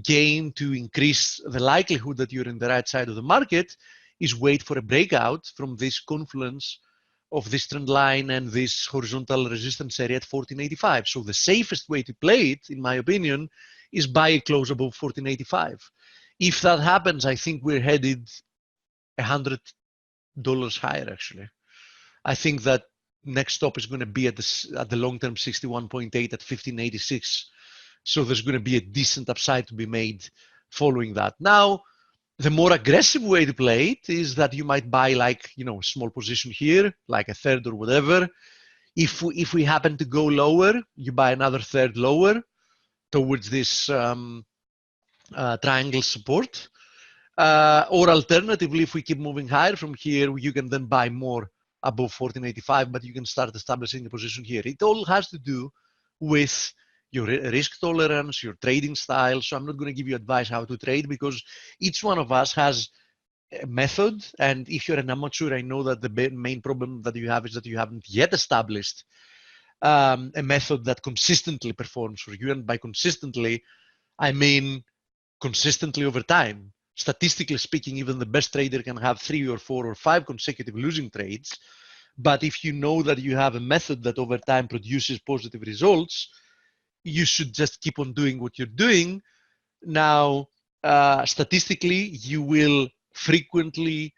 S3: gain to increase the likelihood that you're in the right side of the market, is wait for a breakout from this confluence of this trend line and this horizontal resistance area at 1485. So the safest way to play it, in my opinion, is buy a close above 1485. If that happens, I think we're headed $100 higher, actually. I think that next stop is going to be at the long-term 61.8 at 1586. So there's going to be a decent upside to be made following that. Now, the more aggressive way to play it is that you might buy, like, you know, a small position here, like a third or whatever. If we happen to go lower, you buy another third lower towards this triangle support. Or alternatively, if we keep moving higher from here, you can then buy more above 1485, but you can start establishing a position here. It all has to do with your risk tolerance, your trading style. So I'm not going to give you advice how to trade, because each one of us has a method. And if you're an amateur, I know that the main problem that you have is that you haven't yet established a method that consistently performs for you. And by consistently, I mean consistently over time. Statistically speaking, even the best trader can have 3 or 4 or 5 consecutive losing trades. But if you know that you have a method that over time produces positive results, you should just keep on doing what you're doing. Now, statistically, you will frequently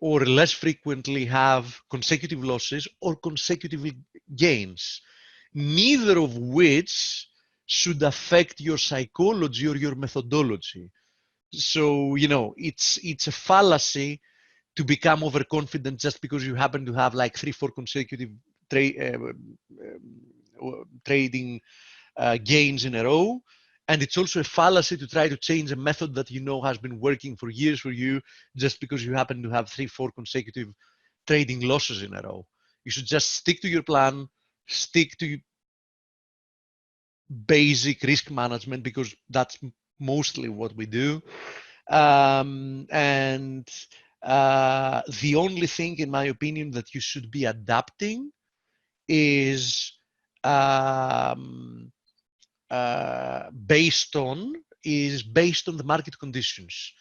S3: or less frequently have consecutive losses or consecutive gains, neither of which should affect your psychology or your methodology. So, you know, it's a fallacy to become overconfident just because you happen to have like 3-4 consecutive trading gains in a row. And it's also a fallacy to try to change a method that you know has been working for years for you just because you happen to have 3-4 consecutive trading losses in a row. You should just stick to your plan, stick to basic risk management, because that's mostly what we do. And the only thing, in my opinion, that you should be adapting is based on the market conditions.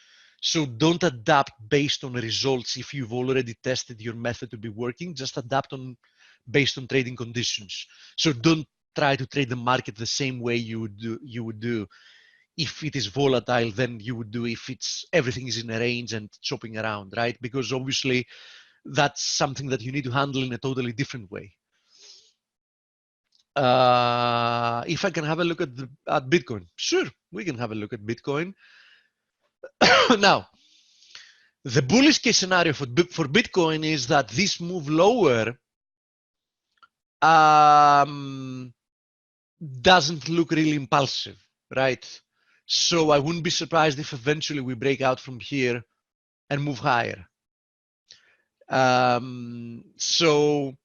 S3: So don't adapt based on results if you've already tested your method to be working. Just adapt based on trading conditions. So don't try to trade the market the same way you would do if it is volatile than you would do if everything is in a range and chopping around, right? Because obviously that's something that you need to handle in a totally different way. If I can have a look at Bitcoin, sure, we can have a look at Bitcoin. Now, the bullish case scenario for Bitcoin is that this move lower doesn't look really impulsive, right? So I wouldn't be surprised if eventually we break out from here and move higher. So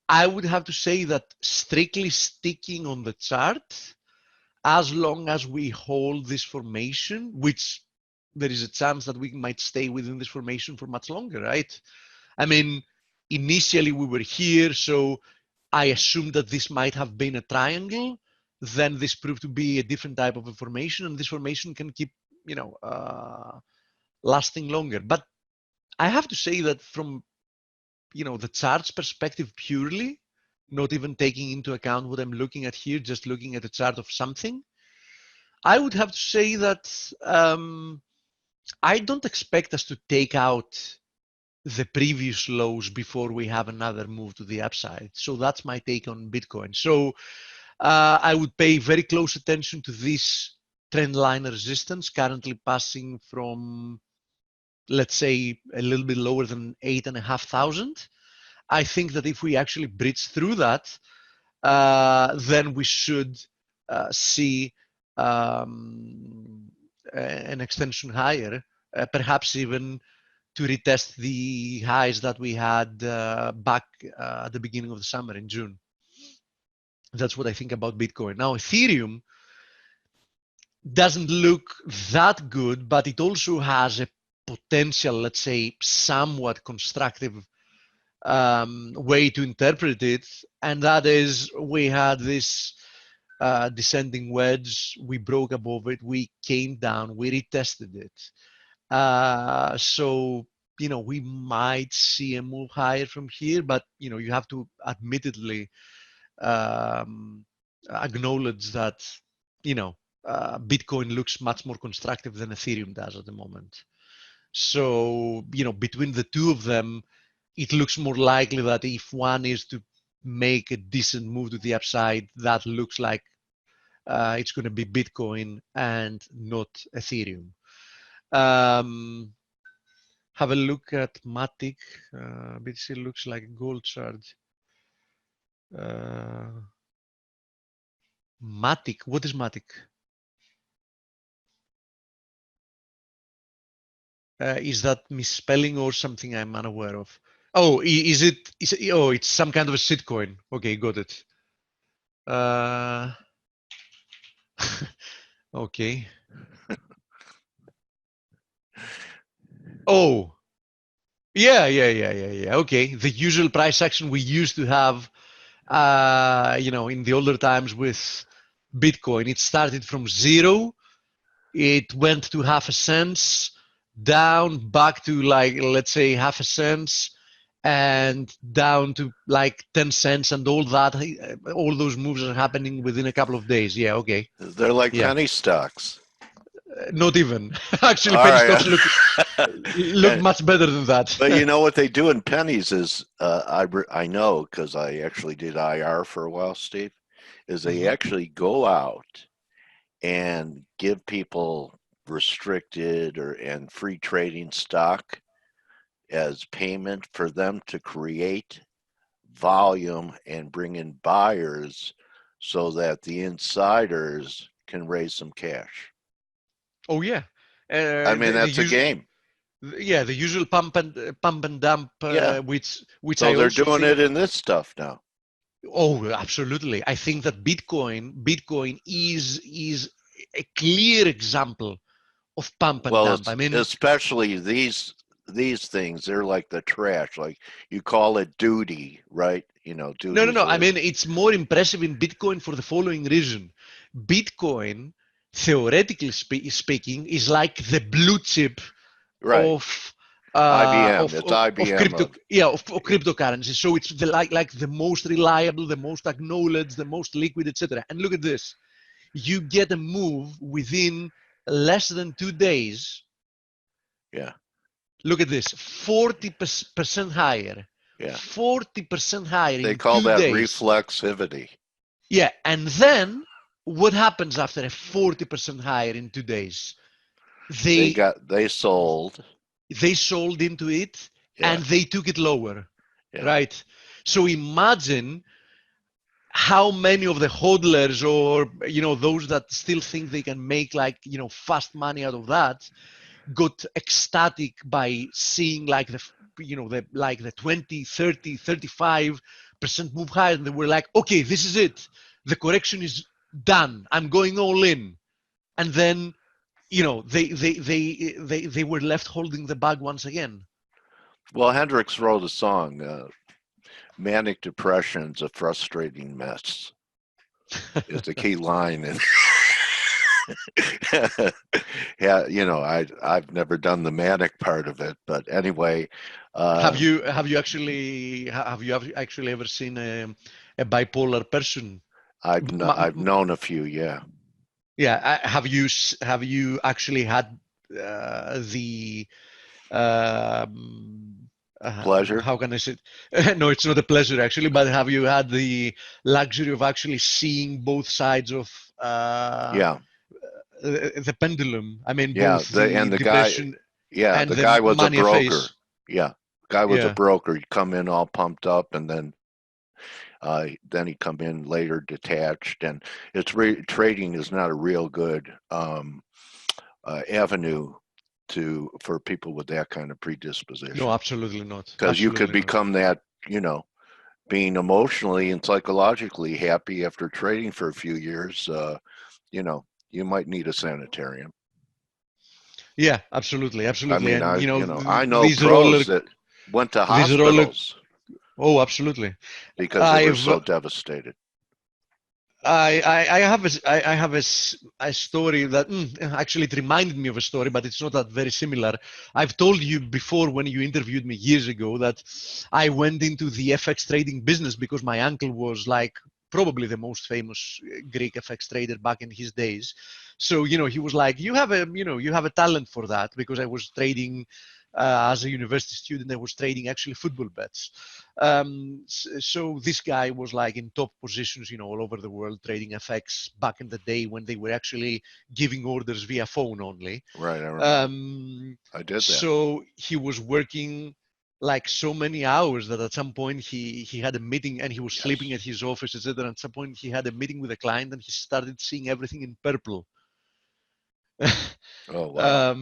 S3: I would have to say that, strictly sticking on the chart, as long as we hold this formation, which there is a chance that we might stay within this formation for much longer, right? I mean, initially we were here, so I assumed that this might have been a triangle, then this proved to be a different type of information, and this formation can keep, lasting longer. But I have to say that from, the charts perspective purely, not even taking into account what I'm looking at here, just looking at a chart of something, I would have to say that I don't expect us to take out the previous lows before we have another move to the upside. So that's my take on Bitcoin. So I would pay very close attention to this trend line resistance currently passing from, let's say, a little bit lower than 8,500. I think that if we actually breach through that, then we should see an extension higher, perhaps even to retest the highs that we had back at the beginning of the summer in June. That's what I think about Bitcoin. Now, Ethereum doesn't look that good, but it also has a potential, let's say, somewhat constructive way to interpret it, and that is we had this descending wedge, we broke above it, we came down, we retested it. So, we might see a move higher from here, but, you have to admittedly acknowledge that, Bitcoin looks much more constructive than Ethereum does at the moment. So, between the two of them, it looks more likely that if one is to make a decent move to the upside, that looks like it's going to be Bitcoin and not Ethereum. Have a look at Matic. BTC looks like a gold chart. Matic, what is Matic? Is that misspelling or something I'm unaware of? Oh, is it? Oh, it's some kind of a shitcoin. Okay, got it. Okay. Oh, yeah. Okay, the usual price action we used to have, in the older times with Bitcoin. It started from 0, it went to half a cent, down back to, like, let's say half a cent, and down to like 10 cents, and all that. All those moves are happening within a couple of days. Yeah, okay.
S1: They're like penny stocks.
S3: Not even. Actually,
S1: All
S3: penny
S1: right.
S3: stocks look much better than that.
S1: But you know what they do in pennies is, I know because I actually did IR for a while, Steve, is they actually go out and give people restricted and free trading stock as payment for them to create volume and bring in buyers so that the insiders can raise some cash.
S3: Oh yeah.
S1: I mean, that's a game.
S3: Yeah, the usual pump and dump,
S1: Yeah.
S3: which
S1: So
S3: I
S1: they're
S3: also
S1: doing
S3: think,
S1: it in this stuff now.
S3: Oh, absolutely. I think that Bitcoin is a clear example of pump and dump. I mean,
S1: especially these things, they're like the trash. Like you call it duty, right? Duty.
S3: no. I mean, it's more impressive in Bitcoin for the following reason. Bitcoin, theoretically speaking, is like the blue chip
S1: right.
S3: of
S1: IBM. It's IBM.
S3: Of cryptocurrency. So it's like the most reliable, the most acknowledged, the most liquid, etc. And look at this. You get a move within less than 2 days.
S1: Yeah.
S3: Look at this, 40% higher.
S1: Yeah.
S3: 40% higher in 2 days.
S1: They call that reflexivity.
S3: Yeah, and then what happens after a 40% higher in 2 days? They
S1: sold.
S3: They sold into it, and they took it lower, right? So imagine how many of the hodlers, or those that still think they can make fast money out of that, got ecstatic by seeing like the 20, 30, 35% move higher, and they were like, okay, this is it, the correction is done, I'm going all in. And then they were left holding the bag once again.
S1: Well, Hendrix wrote a song, Manic Depression's a Frustrating Mess. is the key line. And yeah, you know, I've never done the manic part of it, but anyway.
S3: Have you actually ever seen a bipolar person?
S1: I've known a few, yeah.
S3: Yeah, have you actually had the
S1: Pleasure?
S3: how can I say it? No, it's not a pleasure actually, but have you had the luxury of actually seeing both sides of
S1: Yeah,
S3: the pendulum? I mean,
S1: yeah.
S3: both the
S1: The guy,
S3: depression
S1: yeah,
S3: and
S1: the
S3: the
S1: guy was a
S3: mania
S1: broker.
S3: phase.
S1: Yeah, guy was a
S3: Yeah,
S1: broker. He'd come in all pumped up, and then he'd come in later detached. And it's trading is not a real good avenue for people with that kind of predisposition.
S3: no, absolutely not.
S1: Because you could
S3: Absolutely not.
S1: become that, you know, being emotionally and psychologically happy after trading for a few years. You know, you might need a sanitarium.
S3: Yeah, absolutely,
S1: I
S3: absolutely.
S1: mean,
S3: And you know,
S1: I know
S3: these roller,
S1: pros that went to
S3: these roller.
S1: hospitals
S3: Oh, absolutely.
S1: because they were
S3: I've
S1: so devastated.
S3: I have a story that actually it reminded me of a story, but it's not that very similar. I've told you before when you interviewed me years ago that I went into the FX trading business because my uncle was like probably the most famous Greek FX trader back in his days. So, you know, he was like, you have a talent for that, because I was trading as a university student. I was trading actually football bets. So this guy was like in top positions, you know, all over the world trading FX back in the day when they were actually giving orders via phone only.
S1: Right, I remember. I did that.
S3: So he was working like so many hours that at some point he had a meeting and he was sleeping at his office, etc. At some point he had a meeting with a client and he started seeing everything in purple.
S1: Oh wow.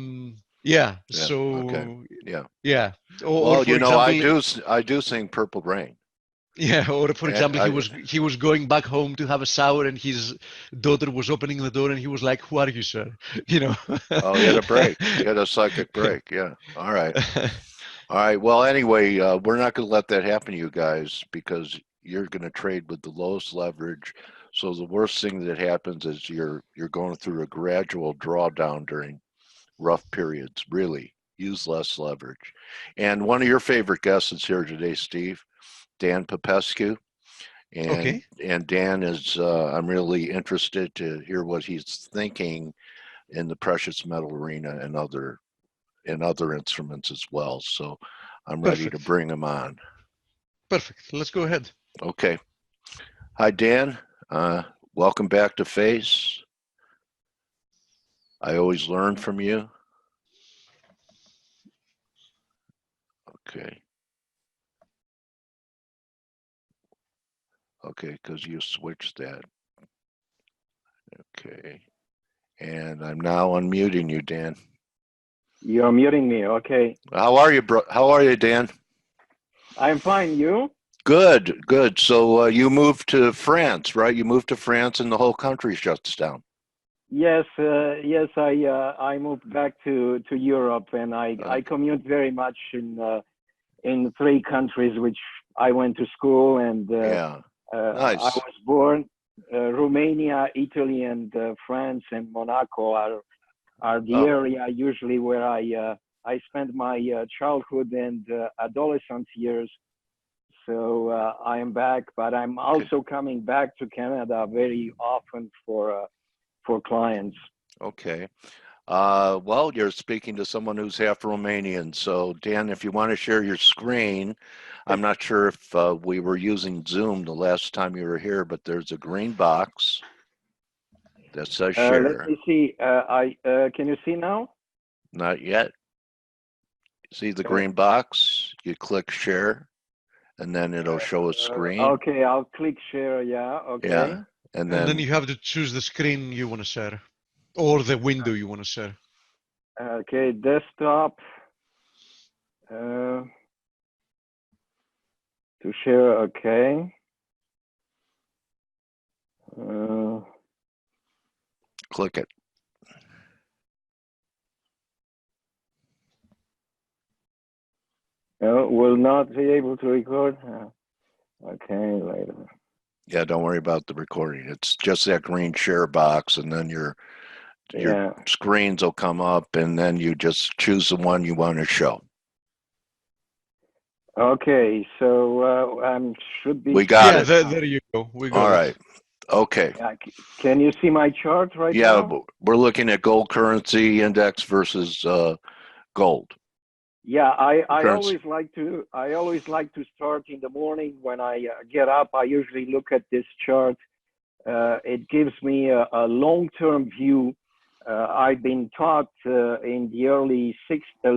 S3: Yeah.
S1: Yeah.
S3: So
S1: Okay. Yeah.
S3: yeah. Or
S1: Well,
S3: for
S1: you know,
S3: example,
S1: I do sing Purple Rain.
S3: yeah, or for example,
S1: I,
S3: he was going back home to have a shower, and his daughter was opening the door, and he was like, "Who are you, sir?" You know.
S1: oh, he had a break. He had a psychic break. Yeah. All right. All right. Well, anyway, we're not going to let that happen to you guys, because you're going to trade with the lowest leverage. So the worst thing that happens is you're going through a gradual drawdown during rough periods. Really, use less leverage. And one of your favorite guests is here today, Steve, Dan Popescu.
S3: Okay.
S1: And Dan is I'm really interested to hear what he's thinking in the precious metal arena and other instruments as well. So I'm ready to
S3: Perfect.
S1: bring him on.
S3: Perfect. Let's go ahead.
S1: Okay. Hi, Dan. Welcome back to Face. I always learn from you. Okay. Okay, because you switched that. Okay. And I'm now unmuting you, Dan.
S5: You're muting me. Okay.
S1: How are you, bro? How are you, Dan?
S5: I'm fine. You?
S1: Good, good. So you moved to France, right? You moved to France, and the whole country shuts down.
S5: Yes. Yes. I moved back to Europe, and I commute very much in 3 countries which I went to school, and
S1: Yeah. Nice.
S5: I was born. Romania, Italy, and France and Monaco are the area usually where I spent my childhood and adolescent years. So I am back, but I'm also coming back to Canada very often for clients.
S1: Okay. Well, you're speaking to someone who's half Romanian. So, Dan, if you want to share your screen, I'm not sure if we were using Zoom the last time you were here, but there's a green box that says share.
S5: Let me see. Can you see now?
S1: Not yet. See the green box? You click share, and then it'll show a screen.
S5: Okay, I'll click share. Yeah. Okay.
S1: Yeah. And then
S3: you have to choose the screen you want to share, or the window you want to share.
S5: Okay, desktop. To share. Okay.
S1: click it.
S5: Will not be able to record. Okay, later.
S1: Yeah, don't worry about the recording. It's just that green share box, and then your
S5: Yeah.
S1: screens will come up, and then you just choose the one you want to show.
S5: Okay, so should be.
S1: We got
S3: Yeah,
S1: it.
S3: there you go. We got
S1: All
S3: it.
S1: right. Okay.
S5: Yeah, can you see my chart right
S1: Yeah,
S5: now?
S1: we're looking at gold currency index versus gold.
S5: Yeah, I
S1: Currency.
S5: always like to start in the morning when I get up. I usually look at this chart. It gives me a long-term view. I've been taught in the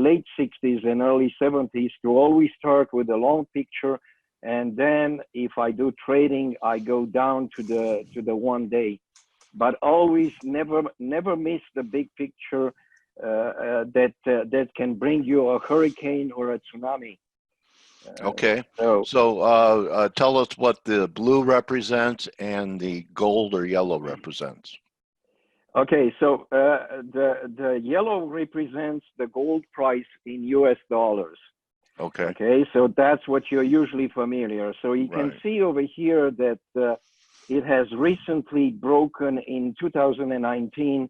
S5: late 60s and early 70s to always start with the long picture, and then if I do trading, I go down to the 1 day, but always never miss the big picture that can bring you a hurricane or a tsunami.
S1: Okay.
S5: So
S1: Tell us what the blue represents and the gold or yellow represents.
S5: okay, so the yellow represents the gold price in US dollars.
S1: Okay.
S5: Okay, so that's what you're usually familiar. So you can
S1: Right.
S5: see over here that it has recently broken in 2019.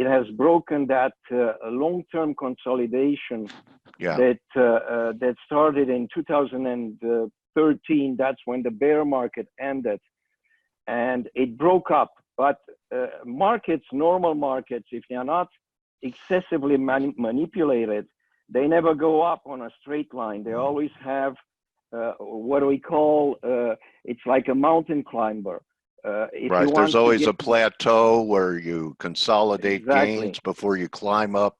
S5: It has broken that long-term consolidation
S1: Yeah.
S5: that started in 2013. That's when the bear market ended, and it broke up. But markets, normal markets, if they are not excessively manipulated, they never go up on a straight line. They always have what do we call, it's like a mountain climber.
S1: Right. There's always a plateau where you consolidate
S5: Exactly.
S1: gains before you climb up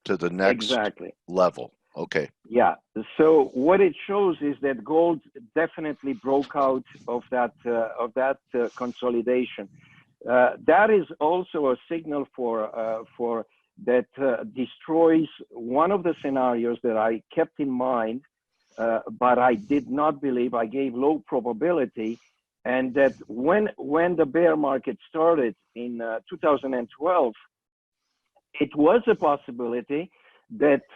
S1: to the next
S5: Exactly.
S1: level. Okay.
S5: Yeah. So what it shows is that gold definitely broke out of that consolidation. That is also a signal for that destroys one of the scenarios that I kept in mind, but I did not believe. I gave low probability, and that when the bear market started in 2012, it was a possibility that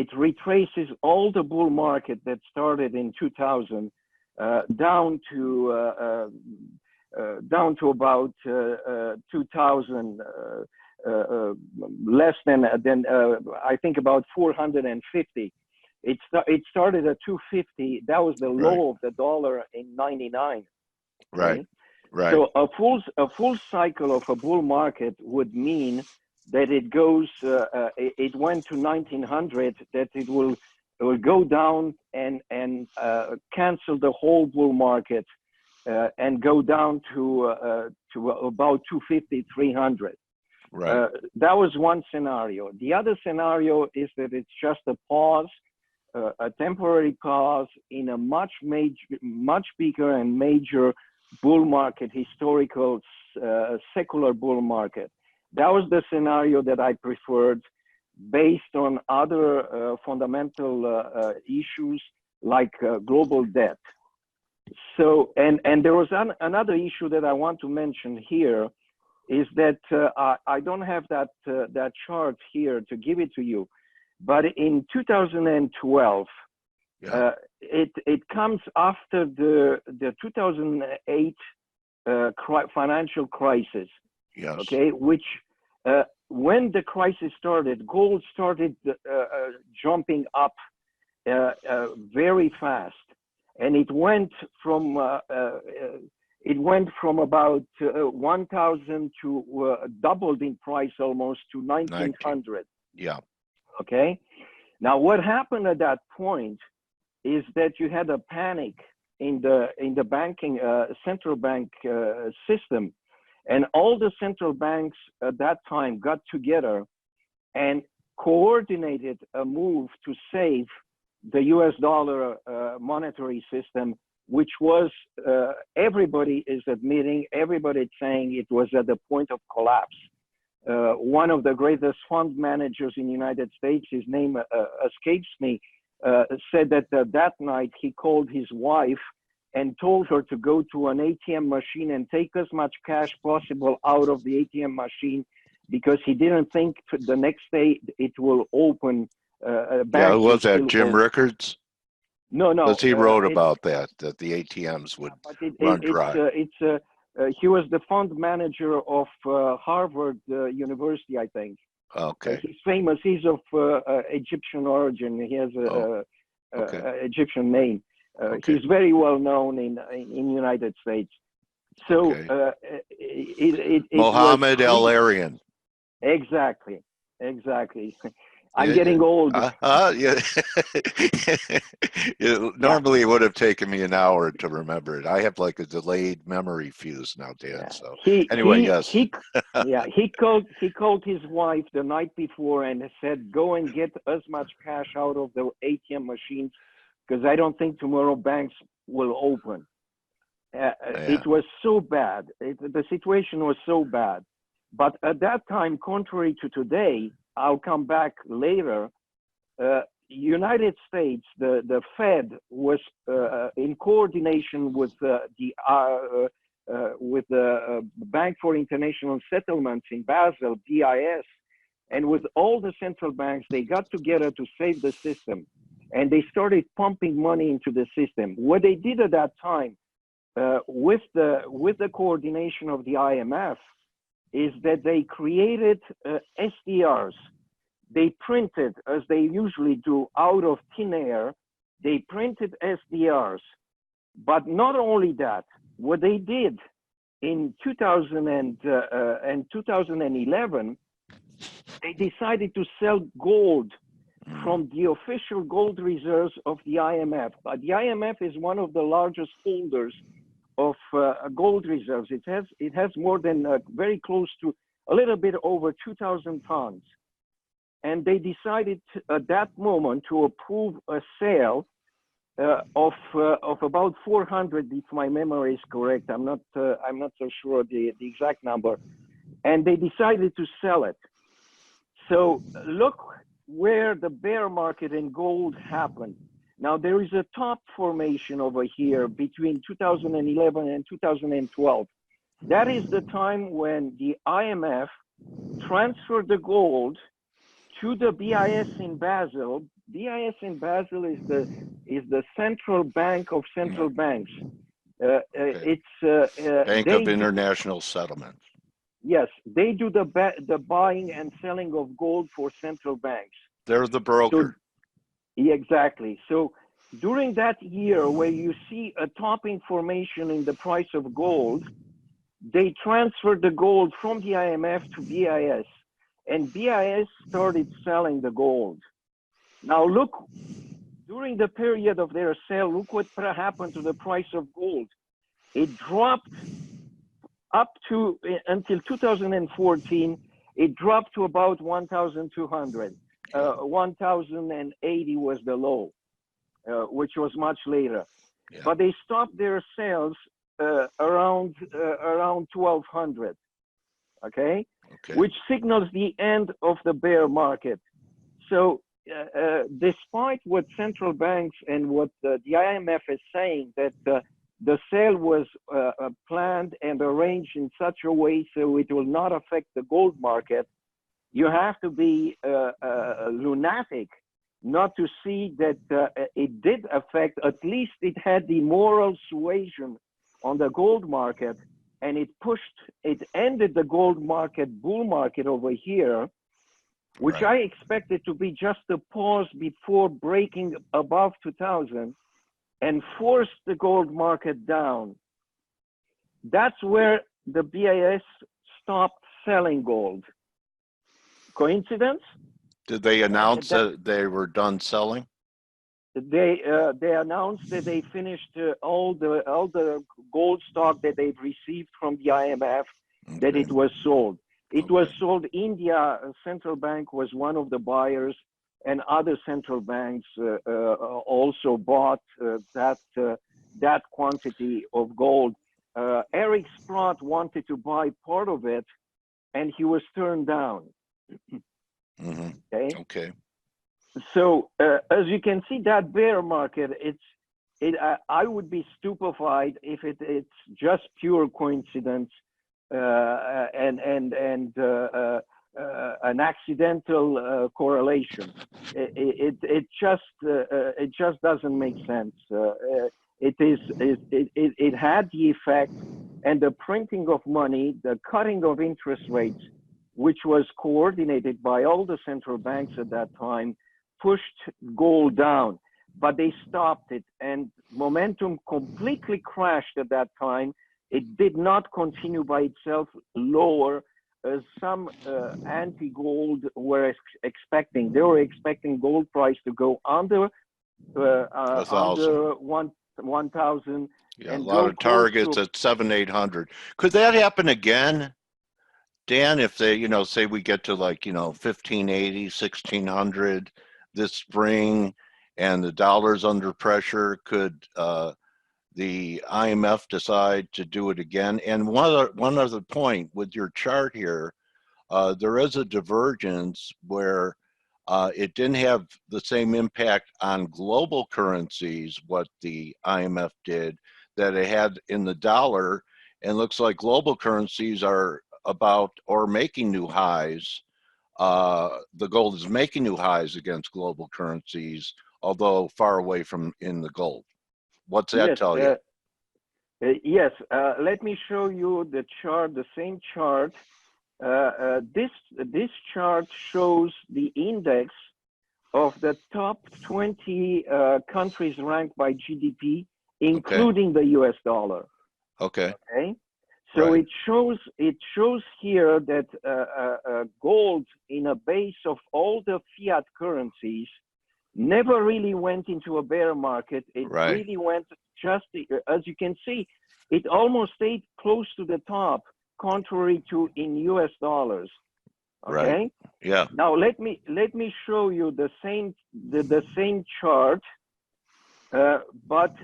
S5: it retraces all the bull market that started in 2000 down to about 2000, less than I think about 450. It started at 250. That was the low of the dollar in '99.
S1: Right.
S5: Okay?
S1: Right.
S5: So a full cycle of a bull market would mean that it goes. It went to 1900. That it will go down and cancel the whole bull market and go down to about 250, 300.
S1: Right.
S5: That was one scenario. The other scenario is that it's just a pause, a temporary pause in a much bigger and major bull market, historical secular bull market. That was the scenario that I preferred based on other fundamental issues like global debt. So, and there was another issue that I want to mention here is that I don't have that chart here to give it to you, but in 2012, it comes after the 2008 financial crisis.
S1: Yes.
S5: Okay, which when the crisis started, gold started jumping up very fast, and it went from about 1,000 to doubled in price almost to 1,900.
S1: Yeah.
S5: Okay. Now, what happened at that point is that you had a panic in the banking central bank system, and all the central banks at that time got together and coordinated a move to save the U.S. dollar monetary system, which was everybody is admitting, everybody saying it was at the point of collapse. One of the greatest fund managers in the United States, his name escapes me, said that that night he called his wife and told her to go to an ATM machine and take as much cash possible out of the ATM machine, because he didn't think the next day it will open.
S1: Yeah, who was that? Jim Rickards?
S5: No, no.
S1: Because he wrote
S5: it's,
S1: about that the ATMs would
S5: but
S1: run dry.
S5: he was the fund manager of Harvard University, I think.
S1: Okay.
S5: He's famous. He's of Egyptian origin. He has a Egyptian name.
S1: Okay.
S5: He's very well known in United States. So
S1: Okay.
S5: it
S1: Mohammed
S5: was
S1: El Arian.
S5: Exactly. I'm
S1: Yeah,
S5: getting old.
S1: Yeah. Normally it would have taken me an hour to remember it. I have like a delayed memory fuse now, Dan.
S5: Yeah.
S1: So anyway, yes.
S5: He called his wife the night before and said, "Go and get as much cash out of the ATM machines, because I don't think tomorrow banks will open." It was so bad. The situation was so bad. But at that time, contrary to today, I'll come back later. United States, the Fed was in coordination with the Bank for International Settlements in Basel, BIS, and with all the central banks, they got together to save the system, and they started pumping money into the system. What they did at that time, with the coordination of the IMF, is that they created SDRs. They printed, as they usually do, out of thin air. They printed SDRs. But not only that, what they did in 2000 and 2011, they decided to sell gold from the official gold reserves of the IMF. The IMF is one of the largest holders of gold reserves. It has more than very close to a little bit over 2,000 tons. And they decided at that moment to approve a sale of about 400, if my memory is correct. I'm not so sure the exact number. And they decided to sell it. So look where the bear market in gold happened. Now there is a top formation over here between 2011 and 2012. That is the time when the IMF transferred the gold to the BIS in Basel. BIS in Basel is the central bank of central banks. It's
S1: Bank of International Settlements.
S5: Yes, they do the buying and selling of gold for central banks.
S1: They're the broker.
S5: So, exactly. So during that year where you see a topping formation in the price of gold, they transferred the gold from the IMF to BIS, and BIS started selling the gold. Now look, during the period of their sale, look what happened to the price of gold. It dropped up to, until 2014, it dropped to about 1,200. 1,080 was the low, which was much later.
S1: Yeah.
S5: But they stopped their sales around 1,200, okay? Which signals the end of the bear market. So despite what central banks and what the IMF is saying, that the sale was planned and arranged in such a way so it will not affect the gold market, you have to be lunatic not to see that it did affect, at least it had the moral suasion on the gold market, and it ended the gold market, bull market over here, which
S1: Right.
S5: I expected to be just a pause before breaking above 2,000 and forced the gold market down. That's where the BIS stopped selling gold. Coincidence?
S1: Did they announce that they were done selling?
S5: They announced that they finished all the gold stock that they've received from the IMF, that it was sold. It was sold. India central bank was one of the buyers, and other central banks also bought that quantity of gold. Eric Sprott wanted to buy part of it, and he was turned down.
S1: Okay.
S5: So as you can see, that bear market, I would be stupefied if it's just pure coincidence, and an accidental correlation. It just doesn't make sense. It had the effect, and the printing of money, the cutting of interest rates, which was coordinated by all the central banks at that time, pushed gold down. But they stopped it, and momentum completely crashed at that time. It did not continue by itself lower, as some anti-gold were expecting. They were expecting gold price to go under 1,000.
S1: Yeah, a lot of targets at 700-800. Could that happen again, Dan? If they, say we get to 1580, 1600 this spring, and the dollar's under pressure, could the IMF decide to do it again? And one other point with your chart here, there is a divergence where it didn't have the same impact on global currencies, what the IMF did, that it had in the dollar, and looks like global currencies are about or making new highs. The gold is making new highs against global currencies, although far away from in the gold. What's that tell you?
S5: Yes, let me show you the chart, the same chart. This chart shows the index of the top 20 countries ranked by GDP, including the US dollar.
S1: Okay.
S5: Okay. So
S1: right.
S5: it shows here that gold in a base of all the fiat currencies never really went into a bear market. It
S1: right.
S5: really went just, as you can see, it almost stayed close to the top, contrary to in US dollars. Okay.
S1: Right. Yeah.
S5: Now let me show you the same chart, but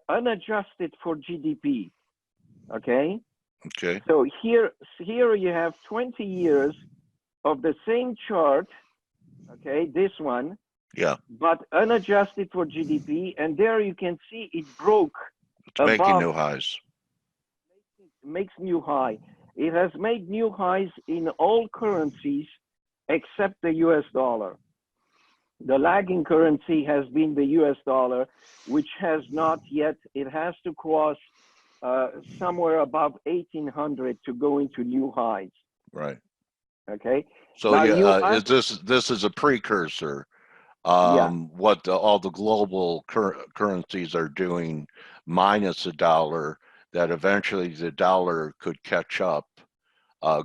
S5: unadjusted for GDP. Okay.
S1: Okay.
S5: So here you have 20 years of the same chart. Okay, this one.
S1: Yeah.
S5: But unadjusted for GDP, and there you can see it broke.
S1: It's making new highs.
S5: Makes new high. It has made new highs in all currencies except the US dollar. The lagging currency has been the US dollar, which has not yet, it has to cross somewhere above 1800 to go into new highs.
S1: Right.
S5: Okay.
S1: So
S5: now
S1: yeah, this is a precursor. What all the global currencies are doing minus the dollar, that eventually the dollar could catch up.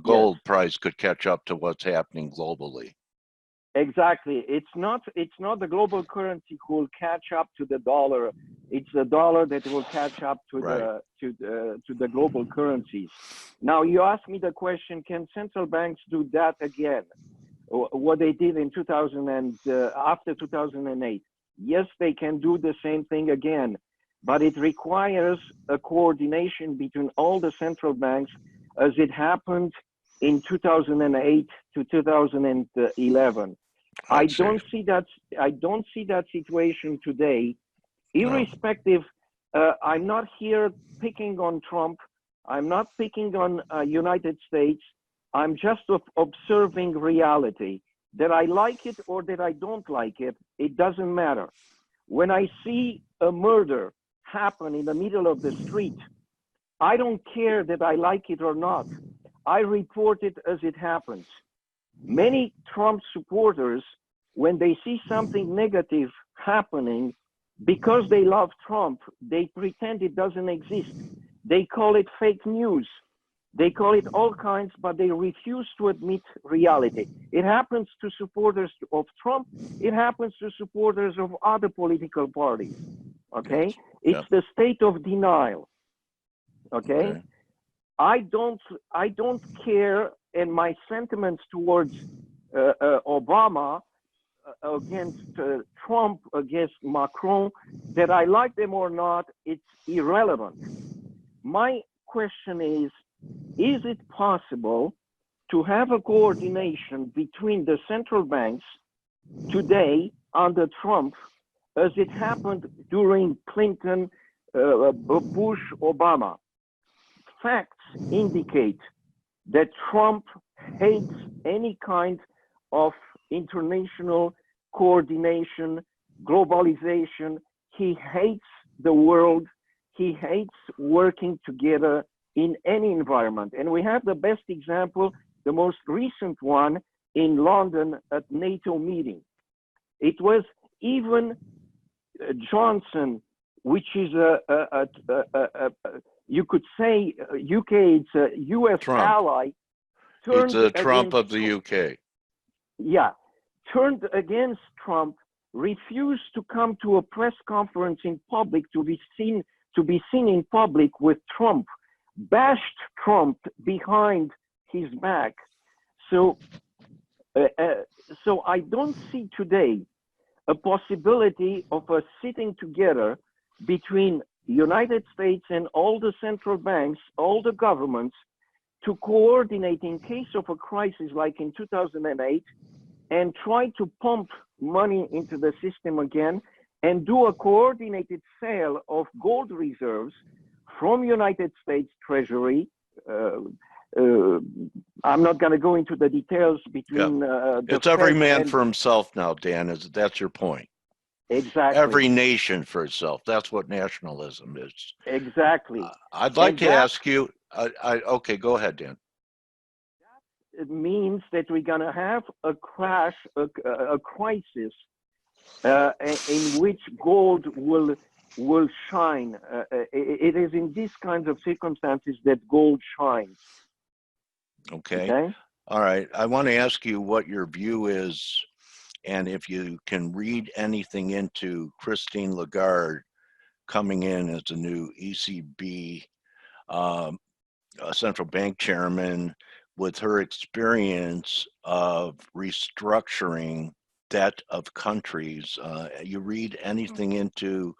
S1: Gold price could catch up to what's happening globally.
S5: Exactly. It's not the global currency who will catch up to the dollar. It's the dollar that will catch up to the global currencies. Now you ask me the question: can central banks do that again? What they did in 2000 and after 2008? Yes, they can do the same thing again, but it requires a coordination between all the central banks, as it happened in 2008 to 2011. I don't see that situation today. Irrespective, I'm not here picking on Trump. I'm not picking on United States. I'm just observing reality. That I like it or that I don't like it, it doesn't matter. When I see a murder happen in the middle of the street, I don't care that I like it or not. I report it as it happens. Many Trump supporters, when they see something negative happening, because they love Trump, they pretend it doesn't exist. They call it fake news. They call it all kinds, but they refuse to admit reality. It happens to supporters of Trump. It happens to supporters of other political parties. Okay? It's the state of denial. Okay? I don't care, and my sentiments towards Obama against Trump, against Macron, that I like them or not, it's irrelevant. My question is it possible to have a coordination between the central banks today under Trump, as it happened during Clinton, Bush, Obama? Facts indicate that Trump hates any kind of international coordination, globalization. He hates the world. He hates working together in any environment. And we have the best example, the most recent one in London at NATO meeting. It was even Johnson, which is you could say UK, it's a US
S1: Trump.
S5: ally.
S1: He's the Trump
S5: against
S1: of the UK.
S5: Yeah, turned against Trump, refused to come to a press conference in public to be seen in public with Trump, bashed Trump behind his back. So I don't see today a possibility of us sitting together between United States and all the central banks, all the governments, to coordinate in case of a crisis like in 2008 and try to pump money into the system again and do a coordinated sale of gold reserves from United States Treasury. I'm not going to go into the details between
S1: it's every
S5: Fed
S1: man
S5: and,
S1: for himself now, Dan. That's your point.
S5: exactly.
S1: Every nation for itself. That's what nationalism is.
S5: Exactly.
S1: I'd like
S5: And
S1: to ask you. Okay, go ahead, Dan.
S5: It means that we're going to have a crash, a crisis in which gold will shine. It is in these kinds of circumstances that gold shines.
S1: Okay. All right. I want to ask you what your view is, and if you can read anything into Christine Lagarde coming in as a new ECB central bank chairman, with her experience of restructuring debt of countries. You read anything into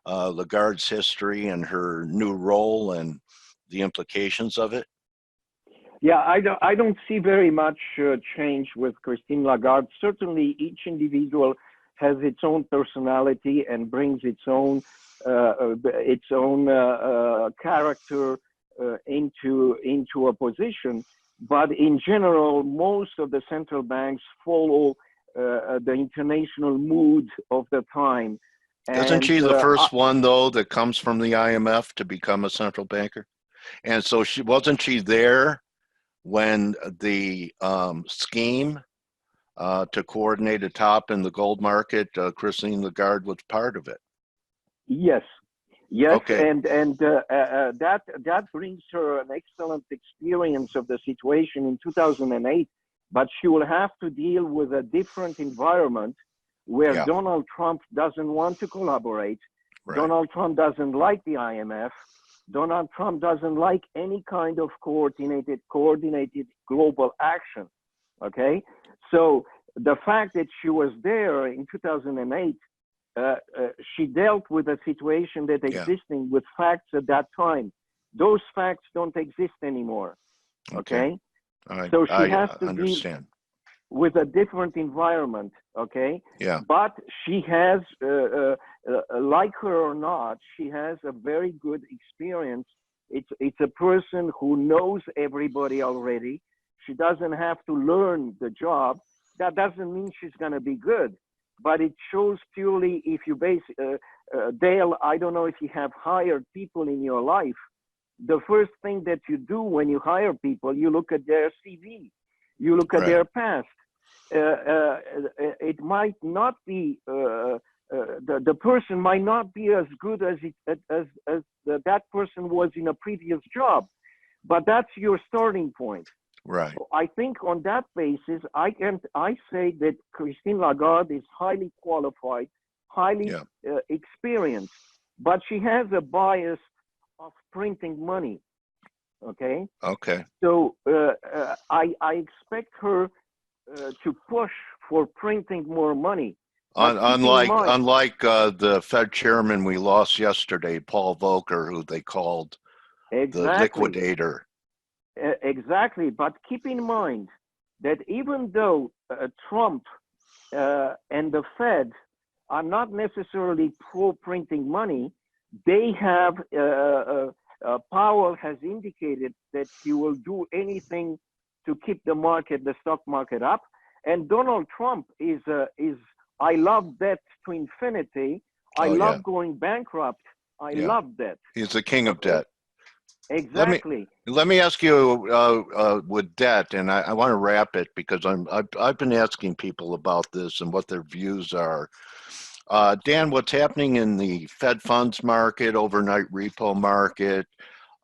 S1: Lagarde's history and her new role and the implications of it?
S5: Yeah, I don't see very much change with Christine Lagarde. Certainly, each individual has its own personality and brings its own character into a position. But in general, most of the central banks follow the international mood of the time.
S1: Isn't she the first one, though, that comes from the IMF to become a central banker? And so wasn't she there when the scheme to coordinate a top in the gold market, Christine Lagarde was part of it?
S5: Yes. Yes,
S1: okay.
S5: and that brings her an excellent experience of the situation in 2008, but she will have to deal with a different environment where Donald Trump doesn't want to collaborate. Right. Donald Trump doesn't like the IMF. Donald Trump doesn't like any kind of coordinated global action, okay? So the fact that she was there in 2008, she dealt with a situation that existing with facts at that time. Those facts don't exist anymore. Okay. So she has to
S1: understand.
S5: deal with a different environment. Okay.
S1: Yeah.
S5: But she has, like her or not, she has a very good experience. It's a person who knows everybody already. She doesn't have to learn the job. That doesn't mean she's going to be good. But it shows purely if you base, Dale, I don't know if you have hired people in your life. The first thing that you do when you hire people, you look at their CV, you look at their past. It might not be, the person might not be as good as that person was in a previous job, but that's your starting point.
S1: Right.
S5: So I think on that basis, I say that Christine Lagarde is highly qualified, highly experienced, but she has a bias of printing money. Okay.
S1: Okay.
S5: So I expect her to push for printing more money.
S1: Unlike the Fed chairman we lost yesterday, Paul Volcker, who they called the liquidator.
S5: Exactly, but keep in mind that even though Trump and the Fed are not necessarily pro-printing money, they have, Powell has indicated that he will do anything to keep the stock market up. And Donald Trump is I love debt to infinity. I love going bankrupt. I love debt.
S1: He's the king of debt.
S5: Exactly.
S1: Let me ask you with debt, and I want to wrap it because I've been asking people about this and what their views are. Dan, what's happening in the Fed funds market, overnight repo market?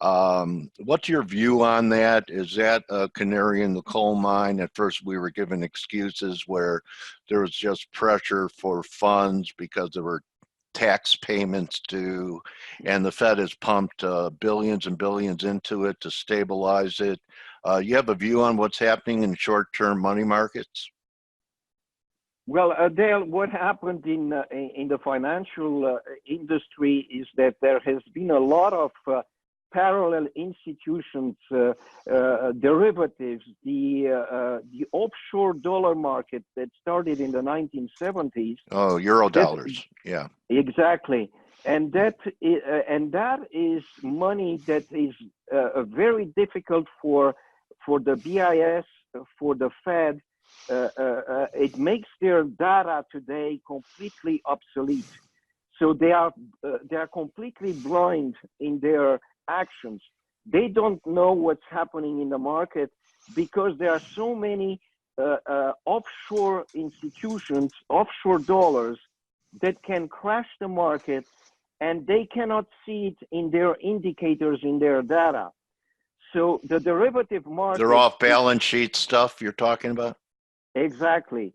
S1: What's your view on that? Is that a canary in the coal mine? At first, we were given excuses where there was just pressure for funds because there were tax payments due, and the Fed has pumped billions and billions into it to stabilize it. You have a view on what's happening in short-term money markets?
S5: Well, Dale, what happened in the financial industry is that there has been a lot of parallel institutions, derivatives, the offshore dollar market that started in the 1970s.
S1: Oh, euro dollars, yeah.
S5: Exactly, and that is money that is very difficult for the BIS, for the Fed. It makes their data today completely obsolete. So they are completely blind in their actions. They don't know what's happening in the market because there are so many offshore institutions, offshore dollars that can crash the market, and they cannot see it in their indicators, in their data. So the derivative market—
S1: They're off balance sheet stuff you're talking about?
S5: Exactly.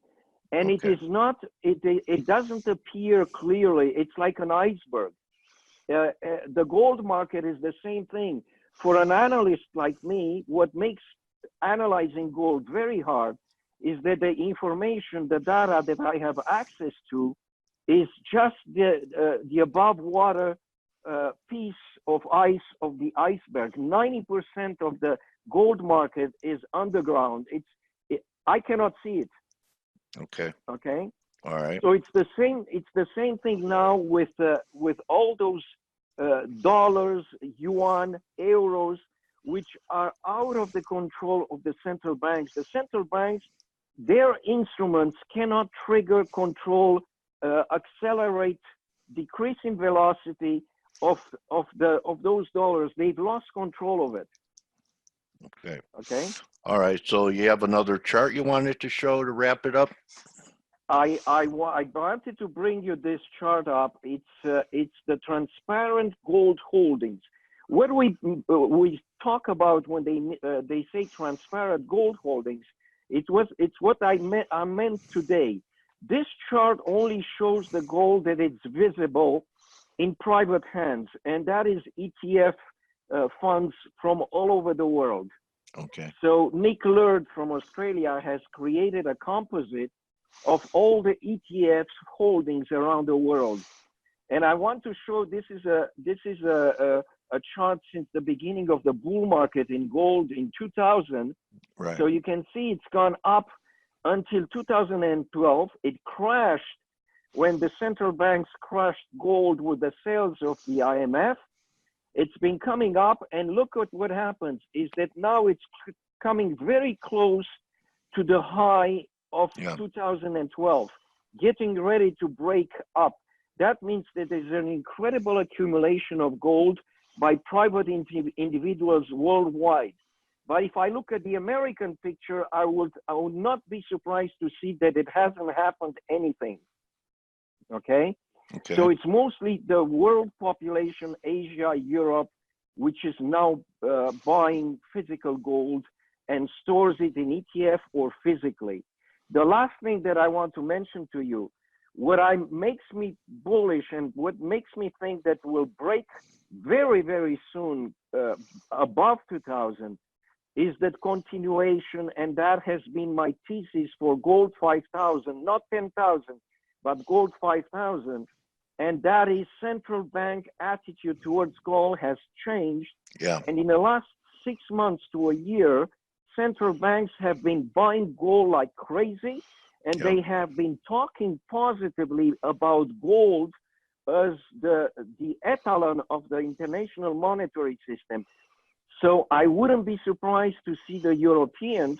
S5: And
S1: Okay.
S5: it is not, it doesn't appear clearly. It's like an iceberg. The gold market is the same thing. For an analyst like me, what makes analyzing gold very hard is that the information, the data that I have access to is just the above water piece of ice of the iceberg. 90% of the gold market is underground. I cannot see it.
S1: Okay.
S5: Okay.
S1: All right.
S5: So it's the same. It's the same thing now with all those dollars, yuan, euros, which are out of the control of the central banks. The central banks, their instruments cannot trigger, control, accelerate, decrease in velocity of those dollars. They've lost control of it.
S1: Okay.
S5: Okay.
S1: All right. So you have another chart you wanted to show to wrap it up?
S5: I wanted to bring you this chart up. It's the transparent gold holdings. What we talk about when they say transparent gold holdings, it's what I meant today. This chart only shows the gold that is visible in private hands, and that is ETF funds from all over the world.
S1: Okay.
S5: So Nick Lurd from Australia has created a composite of all the ETFs holdings around the world, and I want to show this is a chart since the beginning of the bull market in gold in 2000.
S1: Right.
S5: So you can see it's gone up until 2012. It crashed when the central banks crushed gold with the sales of the IMF. It's been coming up, and look at what happens is that now it's coming very close to the high of 2012, getting ready to break up. That means that there's an incredible accumulation of gold by private individuals worldwide. But if I look at the American picture, I would not be surprised to see that it hasn't happened anything. Okay?
S1: Okay.
S5: So it's mostly the world population, Asia, Europe, which is now buying physical gold and stores it in ETF or physically. The last thing that I want to mention to you, what makes me bullish and what makes me think that will break very, very soon above 2000 is that continuation, and that has been my thesis for gold 5,000, not 10,000, but gold 5,000. And that is central bank attitude towards gold has changed.
S1: Yeah.
S5: And in the last 6 months to a year, central banks have been buying gold like crazy, and they have been talking positively about gold as the etalon of the international monetary system. So I wouldn't be surprised to see the Europeans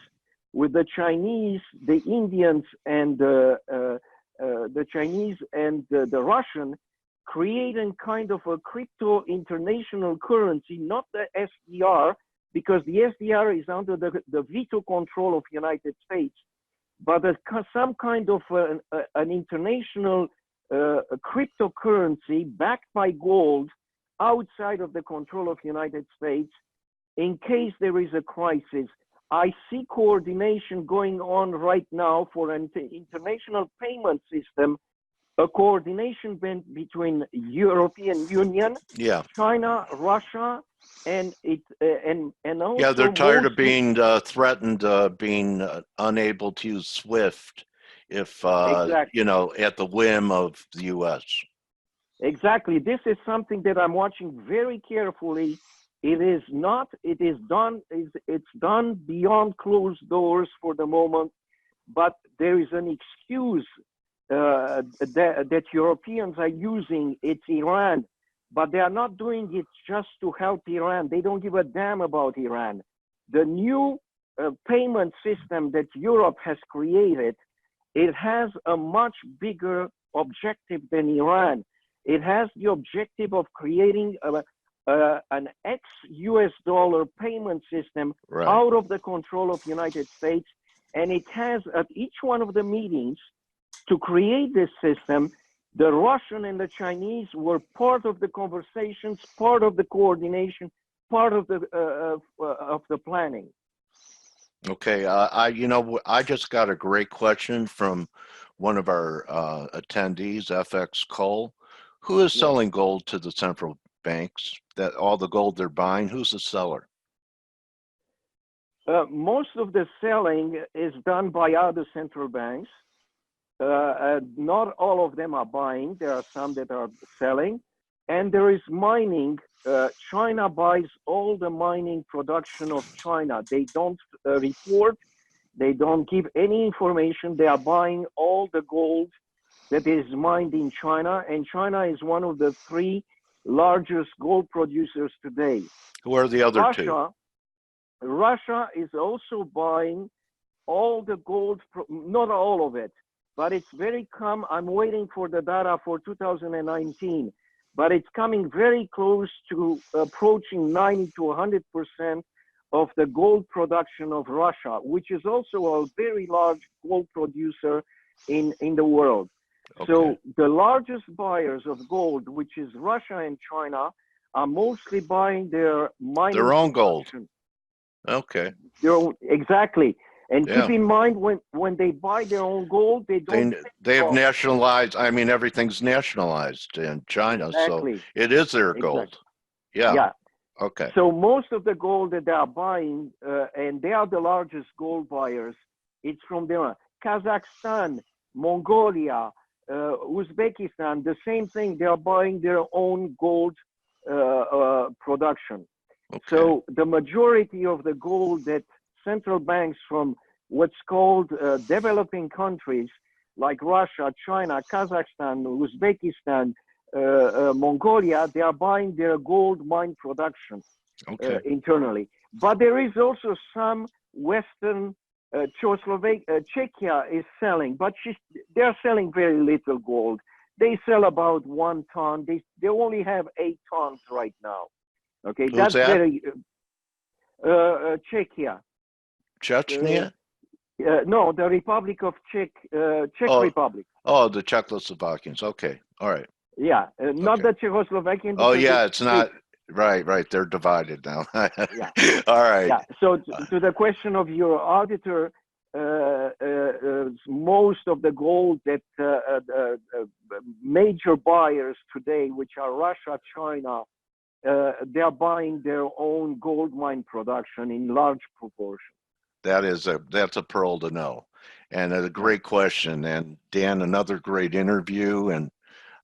S5: with the Chinese, the Indians, and the Russian creating kind of a crypto international currency, not the SDR, because the SDR is under the veto control of United States, but some kind of an international cryptocurrency backed by gold outside of the control of United States in case there is a crisis. I see coordination going on right now for an international payment system, a coordination between European Union, China, Russia, and also
S1: yeah, they're tired of being threatened, being unable to use SWIFT if
S5: exactly.
S1: you know, at the whim of the U.S.
S5: Exactly. This is something that I'm watching very carefully. It is not. It is done. It's done beyond closed doors for the moment, but there is an excuse that Europeans are using. It's Iran, but they are not doing it just to help Iran. They don't give a damn about Iran. The new payment system that Europe has created, it has a much bigger objective than Iran. It has the objective of creating an ex-US dollar payment system out of the control of United States. And it has at each one of the meetings to create this system, the Russian and the Chinese were part of the conversations, part of the coordination, part of the planning.
S1: Okay, I just got a great question from one of our attendees, FX Cole. Who is selling gold to the central banks? That all the gold they're buying, who's the seller?
S5: Most of the selling is done by other central banks. Not all of them are buying. There are some that are selling. And there is mining. China buys all the mining production of China. They don't report. They don't give any information. They are buying all the gold that is mined in China. And China is one of the 3 largest gold producers today.
S1: Who are the other 2?
S5: Russia is also buying all the gold, not all of it, but it's very come. I'm waiting for the data for 2019, but it's coming very close to approaching 90 to 100% of the gold production of Russia, which is also a very large gold producer in the world. Okay. So the largest buyers of gold, which is Russia and China, are mostly buying their
S1: own gold. Okay.
S5: Exactly. And keep in mind, when they buy their own gold, they
S1: have nationalized. I mean, everything's nationalized in China, so it is their gold. Yeah. Okay.
S5: So most of the gold that they are buying, and they are the largest gold buyers, it's from there. Kazakhstan, Mongolia, Uzbekistan, the same thing. They are buying their own gold production. Okay. So the majority of the gold that central banks from what's called developing countries like Russia, China, Kazakhstan, Uzbekistan, Mongolia, they are buying their gold mine production internally. But there is also some Western, Czechia is selling, but they're selling very little gold. They sell about 1 ton. They only have 8 tons right now. Okay,
S1: that's
S5: very Czechia.
S1: Chechnya?
S5: No, the Republic of Czech Republic.
S1: Oh, the Czechoslovakians. Okay, all right.
S5: Yeah, not the Czechoslovakian.
S1: Oh, yeah, it's not. Right. They're divided now. Yeah. All right.
S5: Yeah. So to the question of your auditor, most of the gold that major buyers today, which are Russia, China, they are buying their own gold mine production in large proportion.
S1: That's a pearl to know, and a great question. And Dan, another great interview, and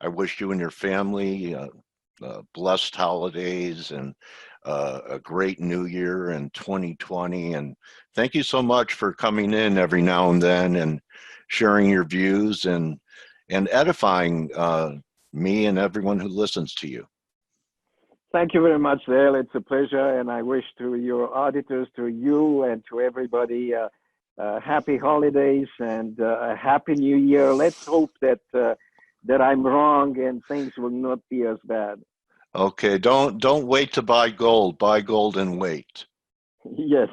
S1: I wish you and your family blessed holidays and a great new year in 2020. And thank you so much for coming in every now and then and sharing your views and edifying me and everyone who listens to you.
S5: Thank you very much, Dale. It's a pleasure, and I wish to your auditors, to you, and to everybody happy holidays and a happy new year. Let's hope that that I'm wrong and things will not be as bad.
S1: Okay, don't wait to buy gold. Buy gold and wait.
S5: Yes.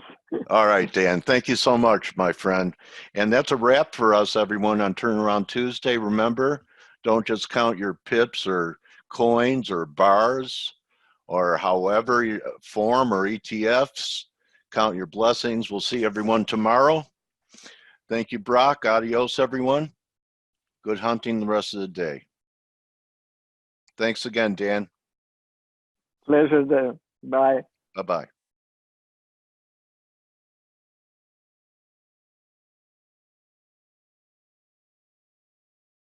S1: All right, Dan. Thank you so much, my friend. And that's a wrap for us, everyone, on Turnaround Tuesday. Remember, don't just count your pips or coins or bars or however you form or ETFs. Count your blessings. We'll see everyone tomorrow. Thank you, Brock. Adios, everyone. Good hunting the rest of the day. Thanks again, Dan.
S5: Pleasure, Dale. Bye.
S1: Bye-bye.